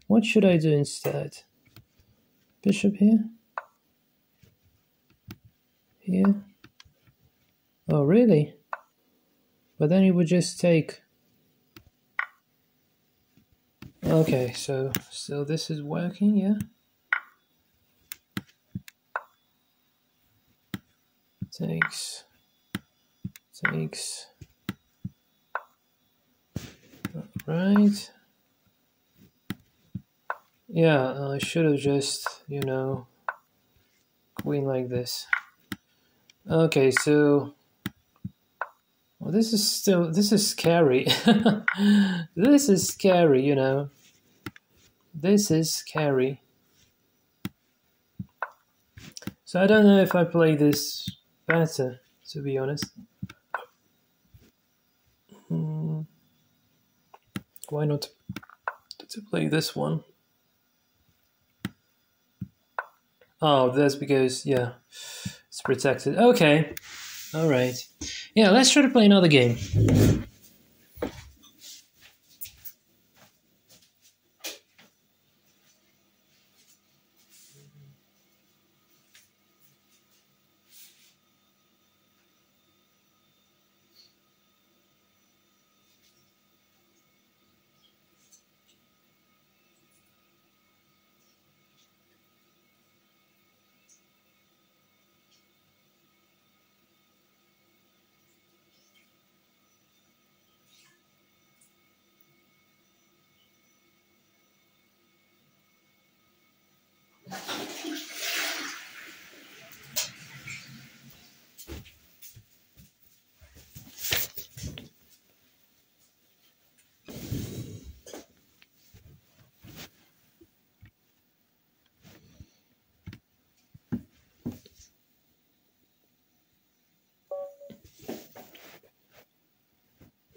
What should I do instead? Bishop here? Here? Oh, really? But then he would just take. Okay, so this is working, yeah? Takes. Right. Yeah, I should have just, you know, queen like this. Okay, so well, this is scary. This is scary, you know. This is scary. So I don't know if I play this better, to be honest. Why not to play this one? Oh, that's because, yeah, it's protected. Okay, all right. Yeah, let's try to play another game.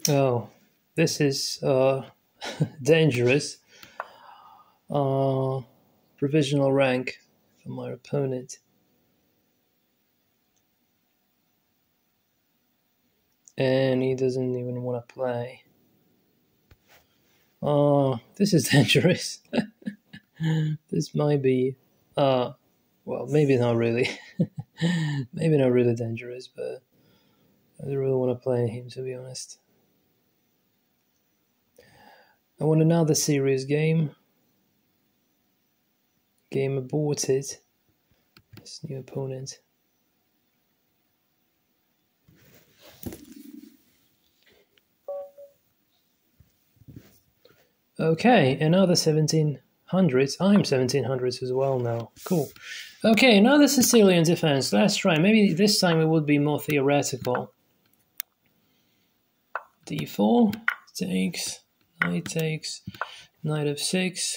Oh, this is dangerous. Provisional rank for my opponent. And he doesn't even want to play. Oh, this is dangerous. This might be, well, maybe not really. Maybe not really dangerous, but I don't really want to play him, to be honest. I want another serious game. Game aborted. This new opponent. Okay, another 1700s. I'm 1700s as well now. Cool. Okay, another Sicilian defense. Let's try. Maybe this time it would be more theoretical. D4 takes, knight takes, knight f6.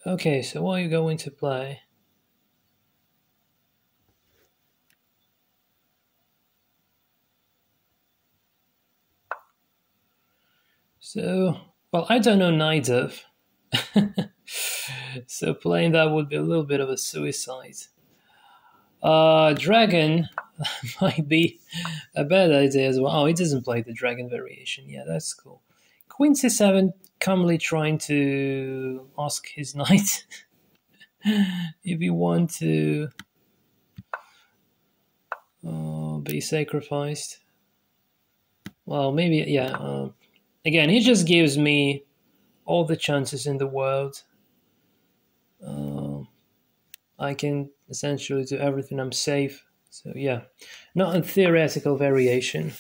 Okay, so what are you going to play? So, well, I don't know neither. So playing that would be a little bit of a suicide. Dragon might be a bad idea as well. Oh, he doesn't play the dragon variation. Yeah, that's cool. Queen c7, calmly trying to ask his knight if you want to be sacrificed. Well, maybe, yeah. Again, he just gives me all the chances in the world. I can essentially do everything. I'm safe. So, yeah. Not a theoretical variation.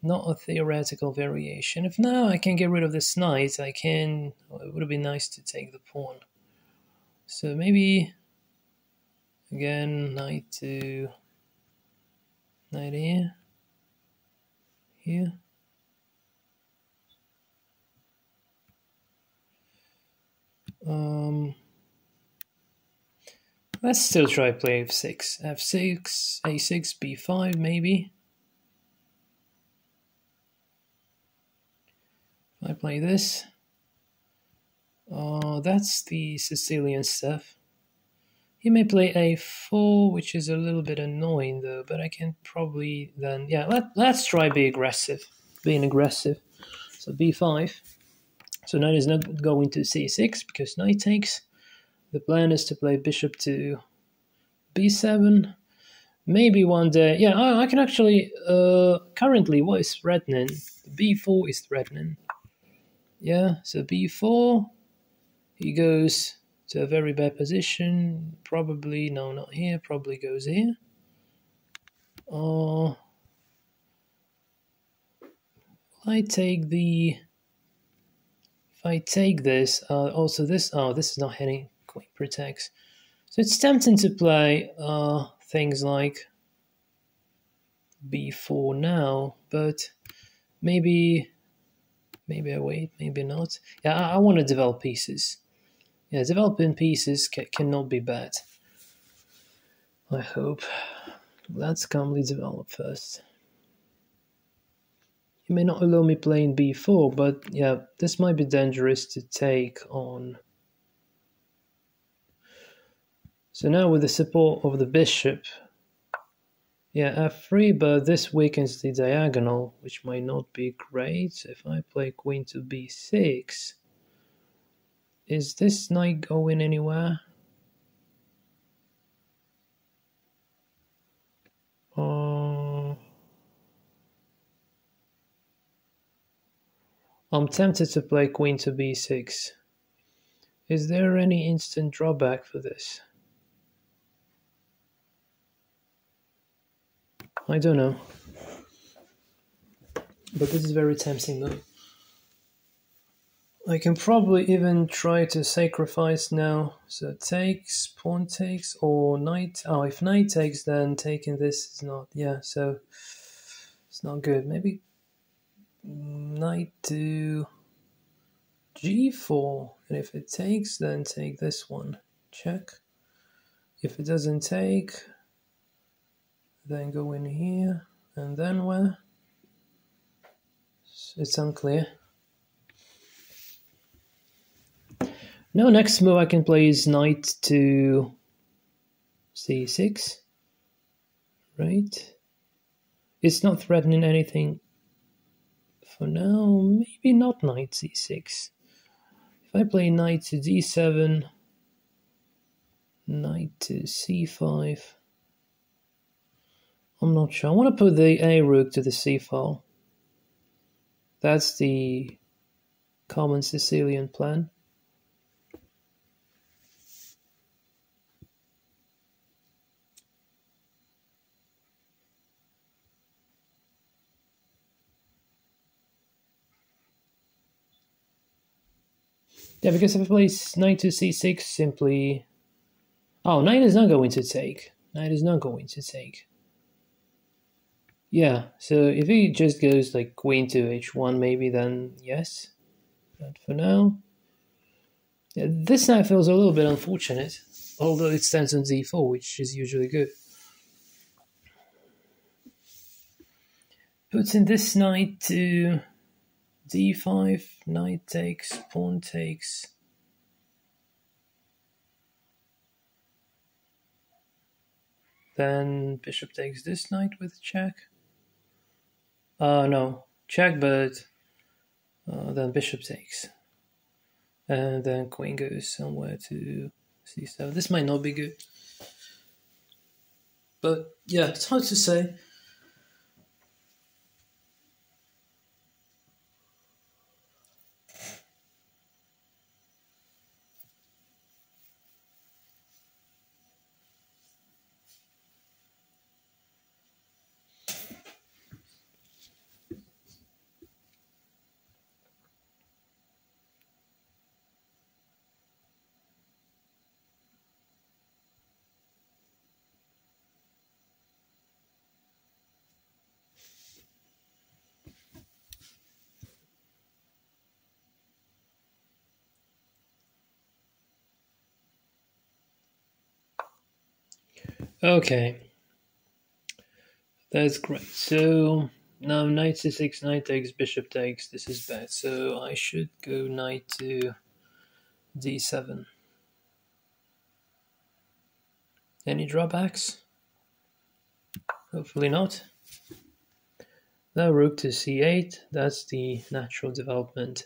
Not a theoretical variation. If now I can get rid of this knight, I can... Well, it would have been nice to take the pawn. So maybe... Again, knight to... Knight here. Here. Let's still try play f6. f6, a6, b5 maybe. If I play this. That's the Sicilian stuff. He may play a4, which is a little bit annoying though, but I can probably then... Yeah, let's try being aggressive. So b5. So knight is not going to c6 because knight takes. The plan is to play bishop to b7. Maybe one day... Yeah, I can actually... currently, what is threatening? b4 is threatening. Yeah, so b4. He goes to a very bad position. Probably... No, not here. Probably goes here. I take the... If I take this, also this... Oh, this is not hitting. Queen protects. So it's tempting to play things like b4 now, but maybe I wait, maybe not. Yeah, I want to develop pieces. Yeah, developing pieces cannot be bad. I hope. Let's calmly develop first. You may not allow me playing b4, but yeah, this might be dangerous to take on. So now with the support of the bishop, yeah, f3, but this weakens the diagonal, which might not be great. So if I play queen to b6, is this knight going anywhere? I'm tempted to play queen to b6. Is there any instant drawback for this? I don't know. But this is very tempting though. I can probably even try to sacrifice now. So takes, pawn takes, or knight. Oh, if knight takes, then taking this is not. Yeah, so it's not good. Maybe knight to g4. And if it takes, then take this one. Check. If it doesn't take, then go in here. And then where? It's unclear. Now next move I can play is knight to c6. Right? It's not threatening anything for now. Maybe not knight c6. If I play knight to d7, knight to c5, I'm not sure. I want to put the a rook to the c file. That's the common Sicilian plan. Yeah, because if I play knight to c6, simply... Oh, knight is not going to take. Knight is not going to take. Yeah, so if he just goes like queen to h1, maybe then yes. But for now... Yeah, this knight feels a little bit unfortunate, although it stands on d4, which is usually good. Puts in this knight to d5, knight takes, pawn takes. Then bishop takes this knight with check. No, check, but then bishop takes. And then queen goes somewhere to c7. This might not be good. But yeah, it's hard to say. Okay. That's great. So now knight c6, knight takes, bishop takes. This is bad. So I should go knight to d7. Any drawbacks? Hopefully not. Now rook to c8. That's the natural development.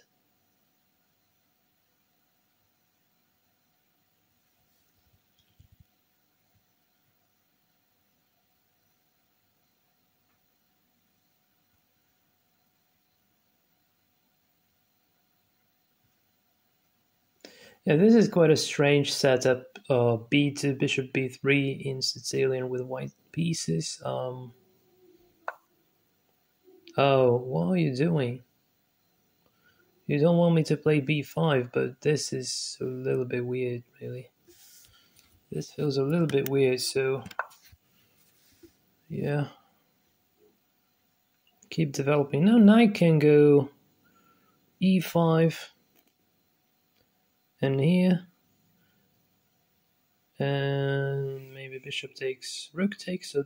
Yeah, this is quite a strange setup. b2, bishop b3 in Sicilian with white pieces. Oh, what are you doing? You don't want me to play b5, but this is a little bit weird, really. This feels a little bit weird, so... yeah. Keep developing. Now knight can go e5 and here. And maybe bishop takes, rook takes. So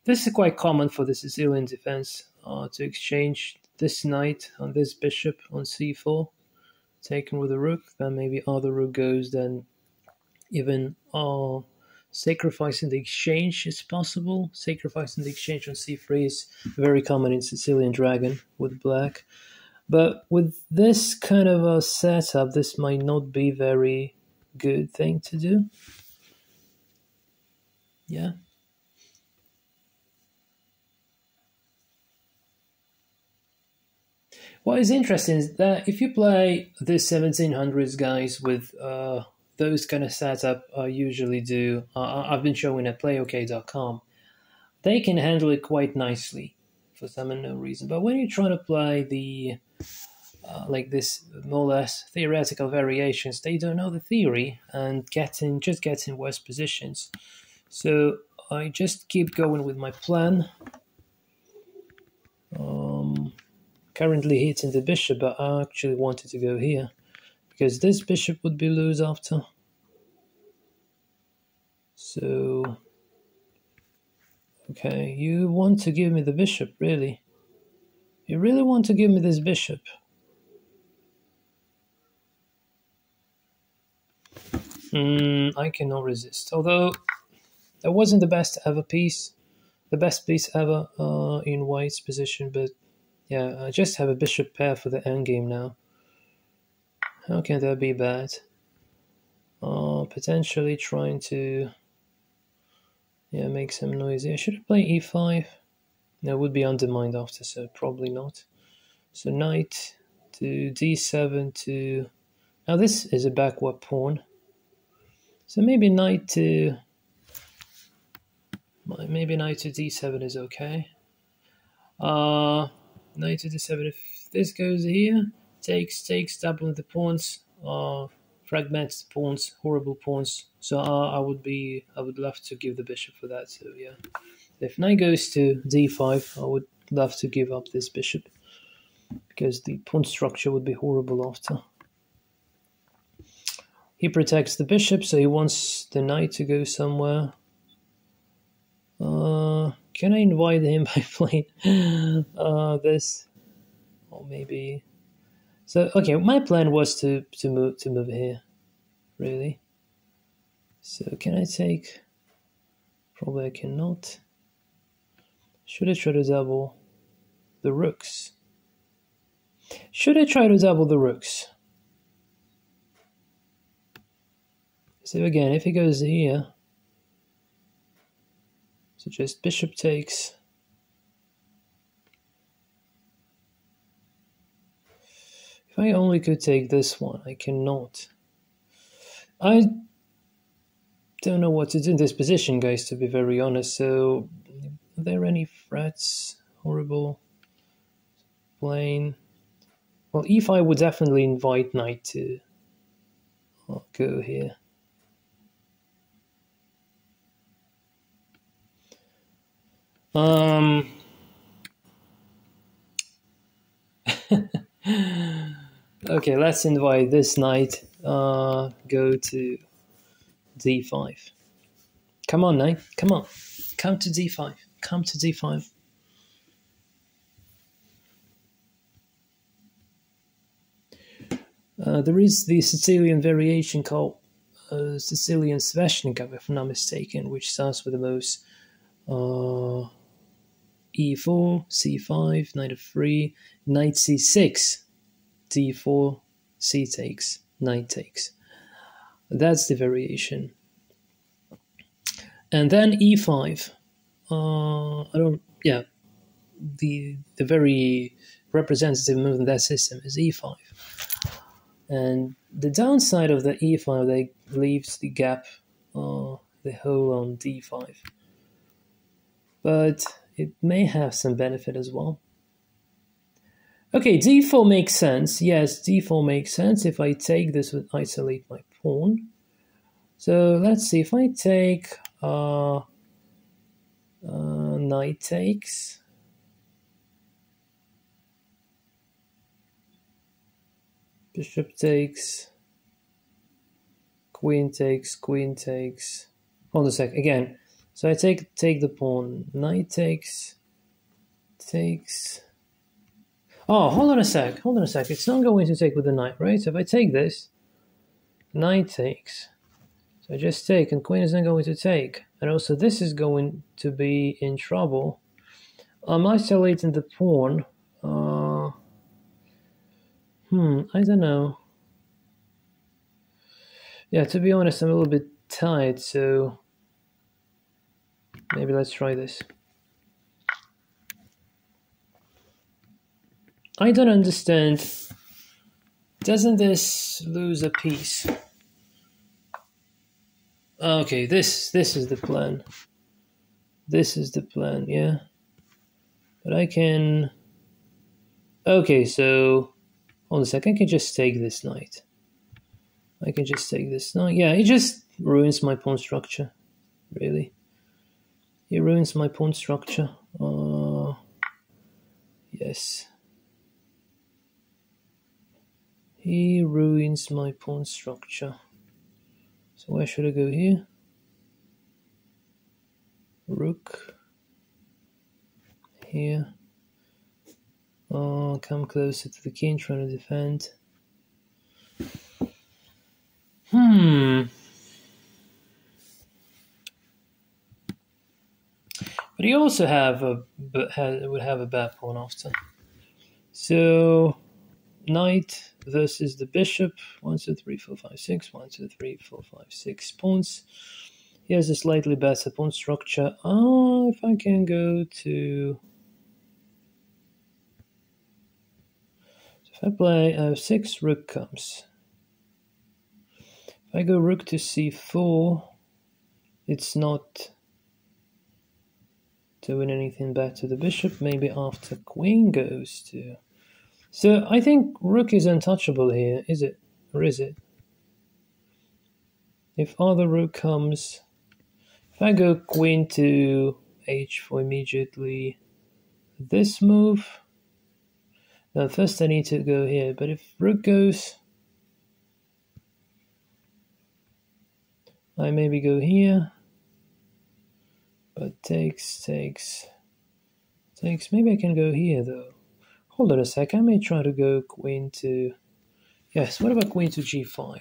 this is quite common for the Sicilian defense, to exchange this knight on this bishop on c4, taken with a rook. Then maybe other rook goes, then Even sacrificing the exchange is possible. Sacrificing the exchange on c3 is very common in Sicilian Dragon with black. But with this kind of a setup, this might not be very good thing to do. Yeah. What is interesting is that if you play the 1700s guys with those kind of setup, I usually do. I've been showing at playok.com. They can handle it quite nicely for some unknown reason. But when you try to play the like this more or less theoretical variations, they don't know the theory and just getting worse positions. So I just keep going with my plan. Currently hitting the bishop, but I actually wanted to go here because this bishop would be loose after. So, okay, you want to give me the bishop, really? You really want to give me this bishop? I cannot resist. Although that wasn't the best ever piece, the best piece ever in white's position, but yeah, I just have a bishop pair for the endgame now. How can that be bad? Potentially trying to make some noise here. Should I play e5? That would be undermined after, so probably not. So knight to d7 to... Now this is a backward pawn. So maybe knight to d7 is okay. Knight to d7, if this goes here, takes, doubling the pawns, fragments the pawns, horrible pawns. So I would love to give the bishop for that. So yeah, if knight goes to d5, I would love to give up this bishop because the pawn structure would be horrible after. He protects the bishop, so he wants the knight to go somewhere. Can I invite him by playing this? Or maybe... So, okay, my plan was to move here, really. So, can I take... Probably I cannot. Should I try to double the rooks? Should I try to double the rooks? So again, if he goes here... So just bishop takes. If I only could take this one, I cannot. I don't know what to do in this position, guys, to be very honest. So, are there any threats? Horrible. Plain. Well, e5 would definitely invite knight to go here. Okay, let's invite this knight. Go to d5. Come on, knight. Come on. Come to d5. Come to d5. There is the Sicilian variation called Sicilian Sveshnikov, if I'm not mistaken, which starts with the most e4, c5, knight f3, knight c6, d4, c takes, knight takes. That's the variation. And then e5. The very representative move in that system is e5. And the downside of the e5, they leaves the gap, the hole on d5. But it may have some benefit as well. Okay, d4 makes sense. Yes, d4 makes sense. If I take this, would isolate my pawn. So let's see. If I take knight takes. Bishop takes. Queen takes. Queen takes. Hold on a sec. Again. So I take the pawn. Knight takes. Takes. Oh, hold on a sec. Hold on a sec. It's not going to take with the knight, right? So if I take this, knight takes. So I just take, and queen is not going to take. And also this is going to be in trouble. I'm isolating the pawn. I don't know. Yeah, to be honest, I'm a little bit tired, so maybe let's try this. I don't understand. Doesn't this lose a piece? Okay, this is the plan. This is the plan, yeah. But I can... Okay, so... Hold a second, I can just take this knight. I can just take this knight. Yeah, it just ruins my pawn structure. Really. It ruins my pawn structure. Yes. He ruins my pawn structure. So where should I go here? Rook. Here. Come closer to the king, trying to defend. But he also would have a bad pawn after. So knight versus the bishop. 1, 2, 3, 4, 5, 6. 1, 2, 3, 4, 5, 6 pawns. He has a slightly better pawn structure. If I can go to... So if I play f6, rook comes. If I go rook to c4, it's not doing anything back to the bishop. Maybe after queen goes to... So I think rook is untouchable here, is it? Or is it? If other rook comes... If I go queen to h4 immediately, this move... Now first I need to go here, but if rook goes... I maybe go here, but takes. Maybe I can go here though. Hold on a sec, I may try to go queen to... Yes, what about queen to g5?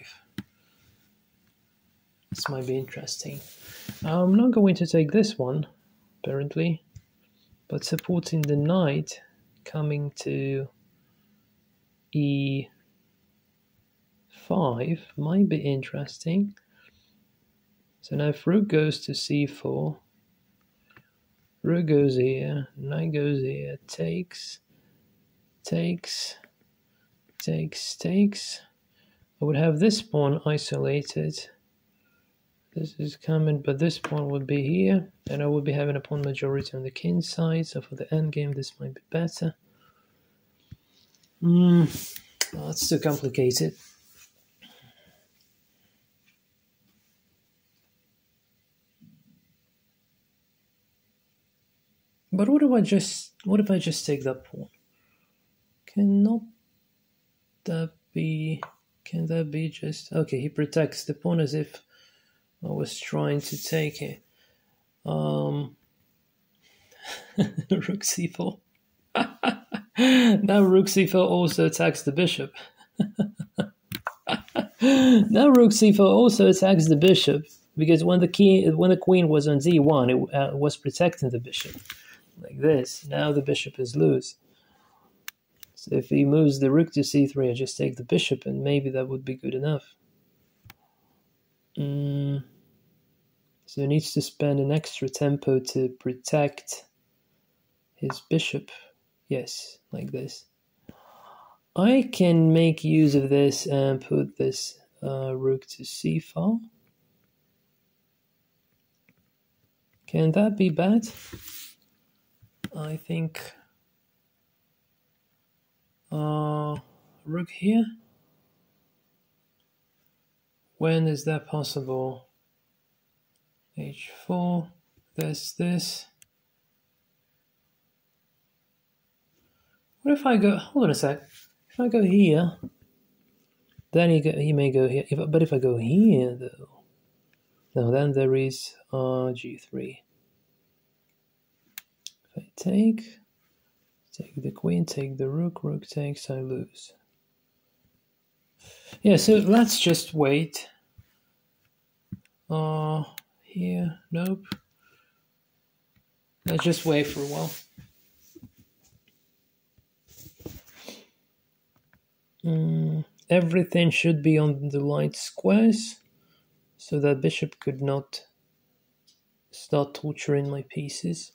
This might be interesting. I'm not going to take this one, apparently, but supporting the knight coming to e5 might be interesting. So now if rook goes to c4, rook goes here, knight goes here, takes. I would have this pawn isolated. This is coming, but this pawn would be here, and I would be having a pawn majority on the king side, so for the endgame this might be better. It's too complicated. But what if I just take that pawn? Can that be just... Okay, he protects the pawn as if I was trying to take it. Rook c4. Now rook c4 also attacks the bishop. Now rook c4 also attacks the bishop, because when the queen was on d1, it was protecting the bishop like this. Now the bishop is loose. So if he moves the rook to c3, I just take the bishop, and maybe that would be good enough. So he needs to spend an extra tempo to protect his bishop. Yes, like this. I can make use of this and put this rook to c4. Can that be bad? I think rook here. When is that possible? h4, this. What if I go... Hold on a sec. If I go here, then he may go here. But if I go here, though... No, then there is g3. If I take the queen, take the rook takes, I lose. Yeah, so let's just wait. Here, nope. Let's just wait for a while. Everything should be on the light squares, so that bishop could not start torturing my pieces.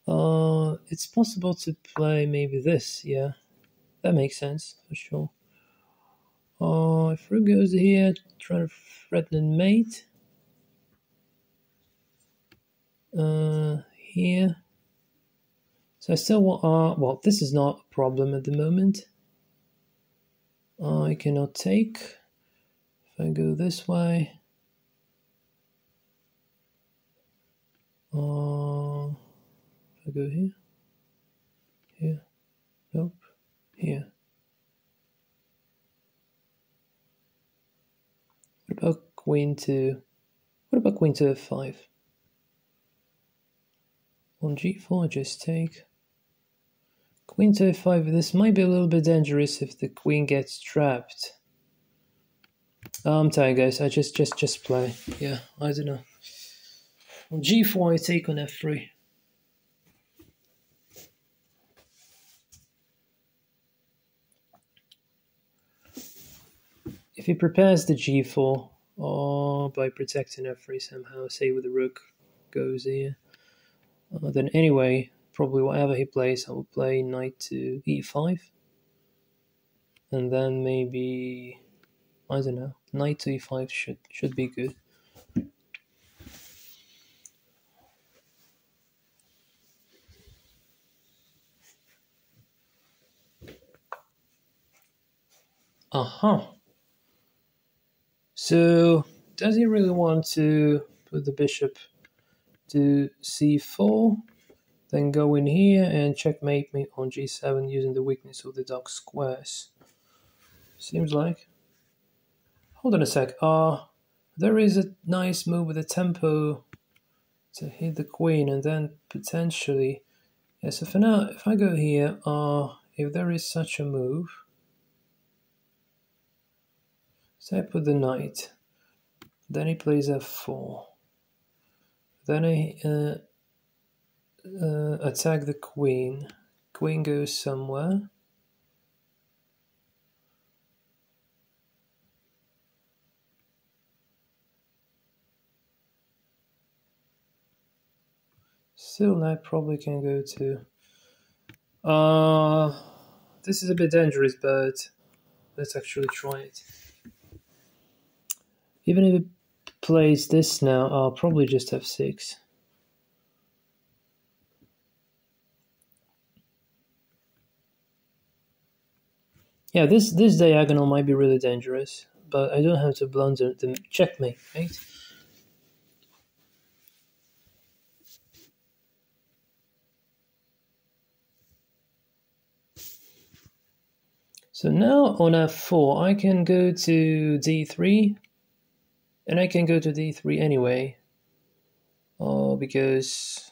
It's possible to play maybe this, yeah. That makes sense, for sure. If rook goes here, try to threaten mate. Here. So I still want, well, this is not a problem at the moment. I cannot take. If I go this way. If I go here. Here. Nope. Here. What about queen to f5? On g4, just take. Queen to f5, this might be a little bit dangerous if the queen gets trapped. I'm tired, guys. I just play. Yeah, I don't know. On g4, I take on f3. If he prepares the g4, or by protecting f3 somehow, say with the rook goes here, then anyway, probably whatever he plays, I will play knight to e5. And then maybe, I don't know, knight to e5 should be good. So, does he really want to put the bishop to c4, then go in here and checkmate me on g7 using the weakness of the dark squares? Seems like. Hold on a sec. There is a nice move with a tempo to hit the queen, and then potentially, yeah. So for now, if I go here, if there is such a move, so I put the knight, then he plays f4, then I attack the queen. Queen goes somewhere. Still, I probably can go to. This is a bit dangerous, but let's actually try it. Even if it plays this now, I'll probably just have 6. Yeah, this diagonal might be really dangerous, but I don't have to blunder the checkmate, right? So now on f4, I can go to d3, and I can go to d3 anyway. Because,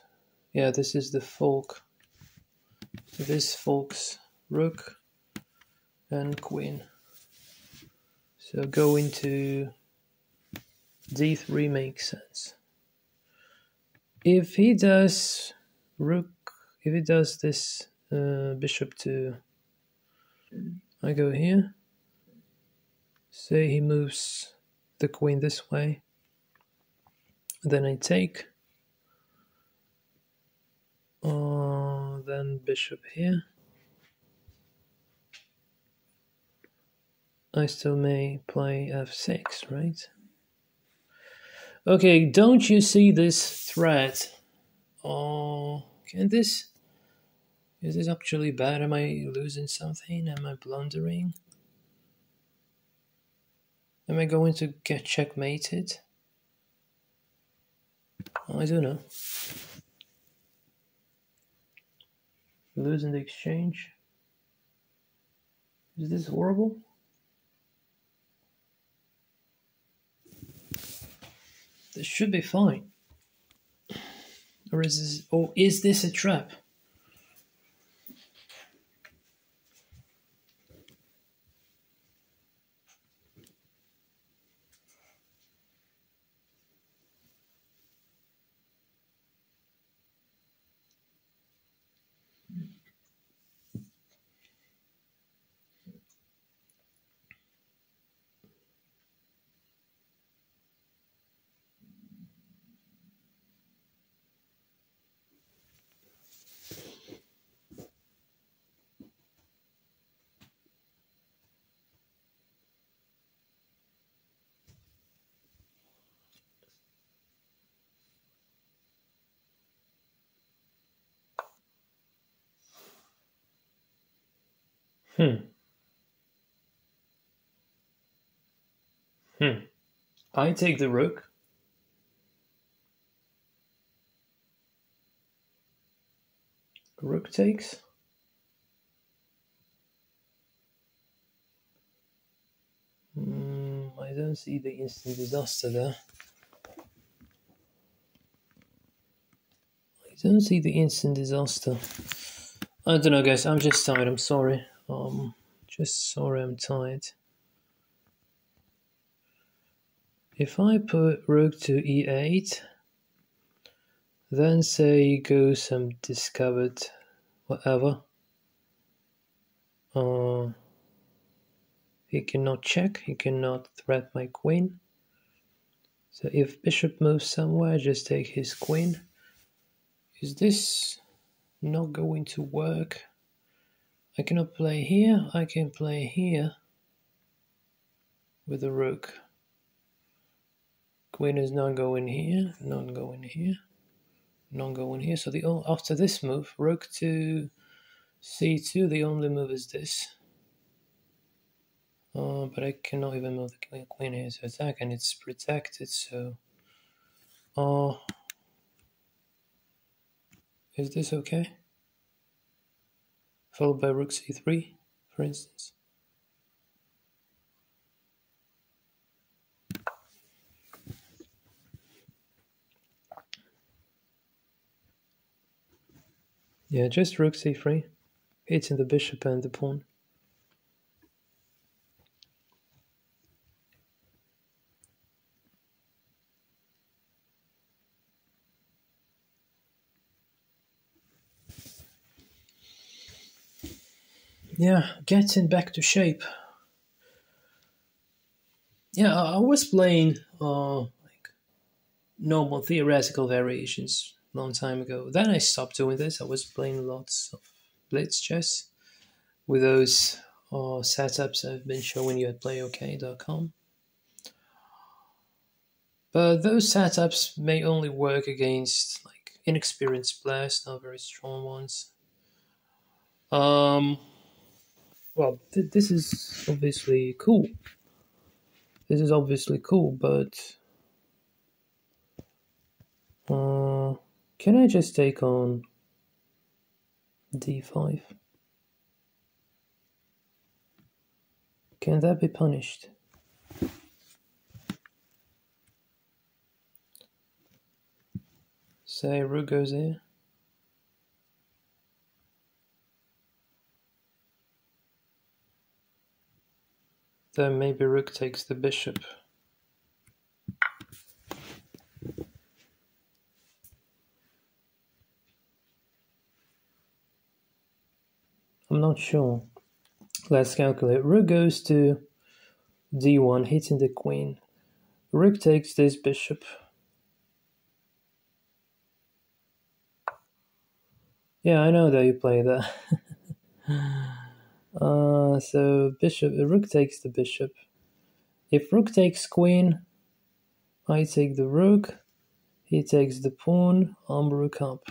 yeah, this is the fork. So this forks rook and queen. So going to d3 makes sense. If he does rook, if he does this bishop to, I go here. Say he moves the queen this way. Then I take. Then bishop here. I still may play f6, right? Okay, don't you see this threat? Can this... Is this actually bad? Am I losing something? Am I blundering? Am I going to get checkmated? I don't know. Losing the exchange? Is this horrible? This should be fine. Or is this a trap? Hmm. I take the rook. Rook takes. I don't see the instant disaster there. I don't see the instant disaster. I don't know, guys. I'm just tired. I'm sorry. Just sorry. I'm tired. If I put rook to e8, then say go some discovered whatever. He cannot check. He cannot threat my queen. So if bishop moves somewhere, just take his queen. Is this not going to work? I cannot play here. I can play here with the rook. Queen is not going here, not going here, not going here. So after this move, rook to c2, the only move is this. But I cannot even move the queen here to attack, and it's protected, so... is this okay? Followed by rook c3, for instance. Yeah, just rook c3, hitting the bishop and the pawn. Yeah, getting back to shape. Yeah, I was playing like normal theoretical variations a long time ago. Then I stopped doing this. I was playing lots of blitz chess with those setups I've been showing you at playok.com. But those setups may only work against like inexperienced players, not very strong ones. Well, this is obviously cool. This is obviously cool, but can I just take on d5? Can that be punished? Say rook goes here. Then maybe rook takes the bishop. I'm not sure. Let's calculate. Rook goes to d1, hitting the queen. Rook takes this bishop. Yeah, I know that you play that. So rook takes the bishop. If rook takes queen, I take the rook. He takes the pawn. I'm rook up.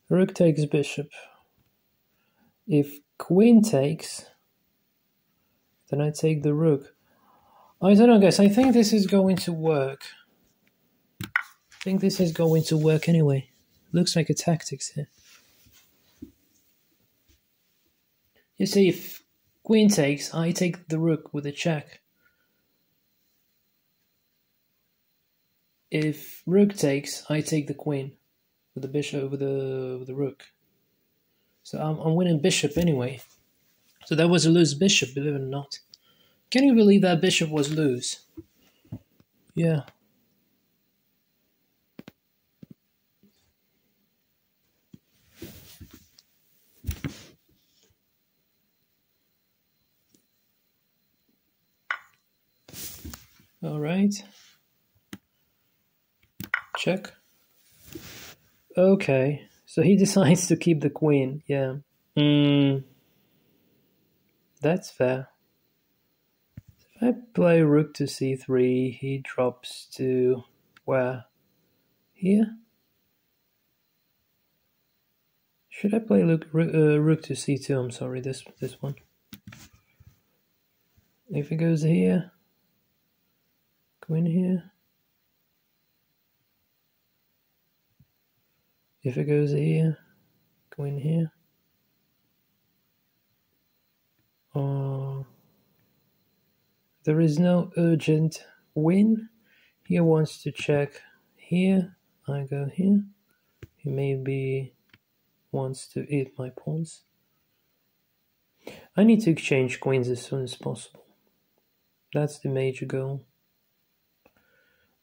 Rook takes bishop. If queen takes, then I take the rook. I don't know, guys. I think this is going to work. I think this is going to work anyway. Looks like a tactics here. You see, if queen takes, I take the rook with a check. If rook takes, I take the queen with the bishop with the rook. So I'm winning bishop anyway. So that was a loose bishop, believe it or not. Can you believe that bishop was loose? Yeah. All right. Check. Okay. So he decides to keep the queen. Yeah. That's fair. If I play rook to c3, he drops to where? Here? Should I play rook to c2? I'm sorry, this one. If it goes here, queen here. If it goes here, queen here. There is no urgent win. He wants to check here. I go here. He maybe wants to eat my pawns. I need to exchange queens as soon as possible. That's the major goal.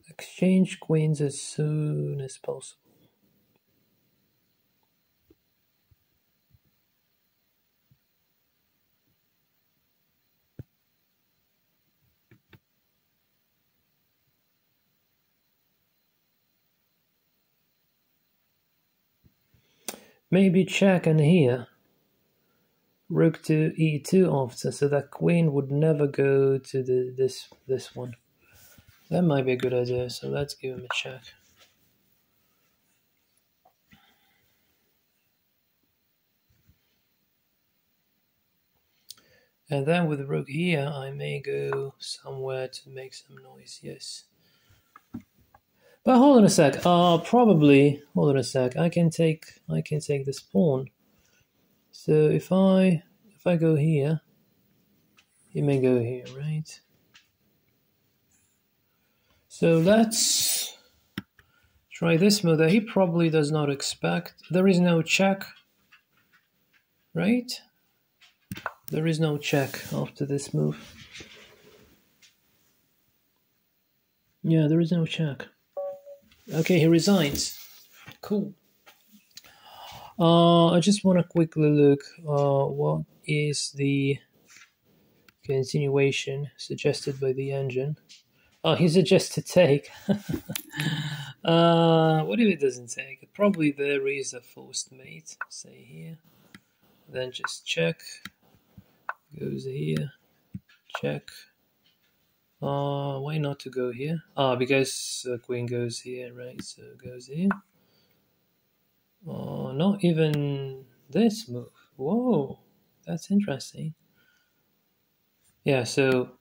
Exchange queens as soon as possible. Maybe check and here. Rook to e2 after, so that queen would never go to this one. That might be a good idea, so let's give him a check. And then with the rook here, I may go somewhere to make some noise, yes. But hold on a sec, probably, hold on a sec, I can take this pawn. So if I go here, he may go here, right? So let's try this move that he probably does not expect. There is no check, right? There is no check after this move. Yeah, there is no check. Okay, he resigns. Cool. I just want to quickly look what is the continuation suggested by the engine. Oh, he suggested take. What if it doesn't take? Probably there is a forced mate, say here. Then just check. Goes here. Check. Why not to go here? Because queen goes here, right? So it goes here. Not even this move. Whoa, that's interesting. Yeah, so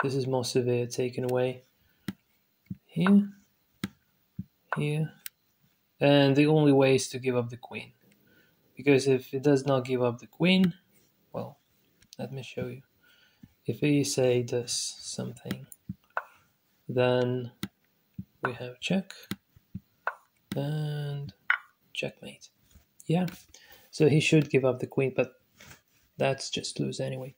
this is more severe, taken away. Here, here. And the only way is to give up the queen. Because if it does not give up the queen, well, let me show you. If he say does something, then we have check and checkmate. Yeah, so he should give up the queen, but that's just lose anyway.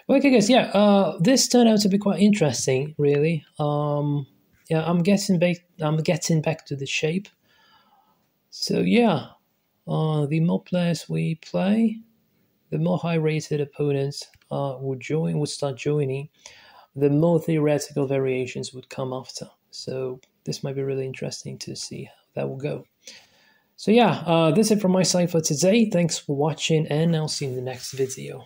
Okay, guys, yeah, this turned out to be quite interesting, really. Yeah, I'm getting back to the shape. So yeah, the more players we play, the more high-rated opponents would start joining. The more theoretical variations would come after. So this might be really interesting to see how that will go. So yeah, that's it from my side for today. Thanks for watching, and I'll see you in the next video.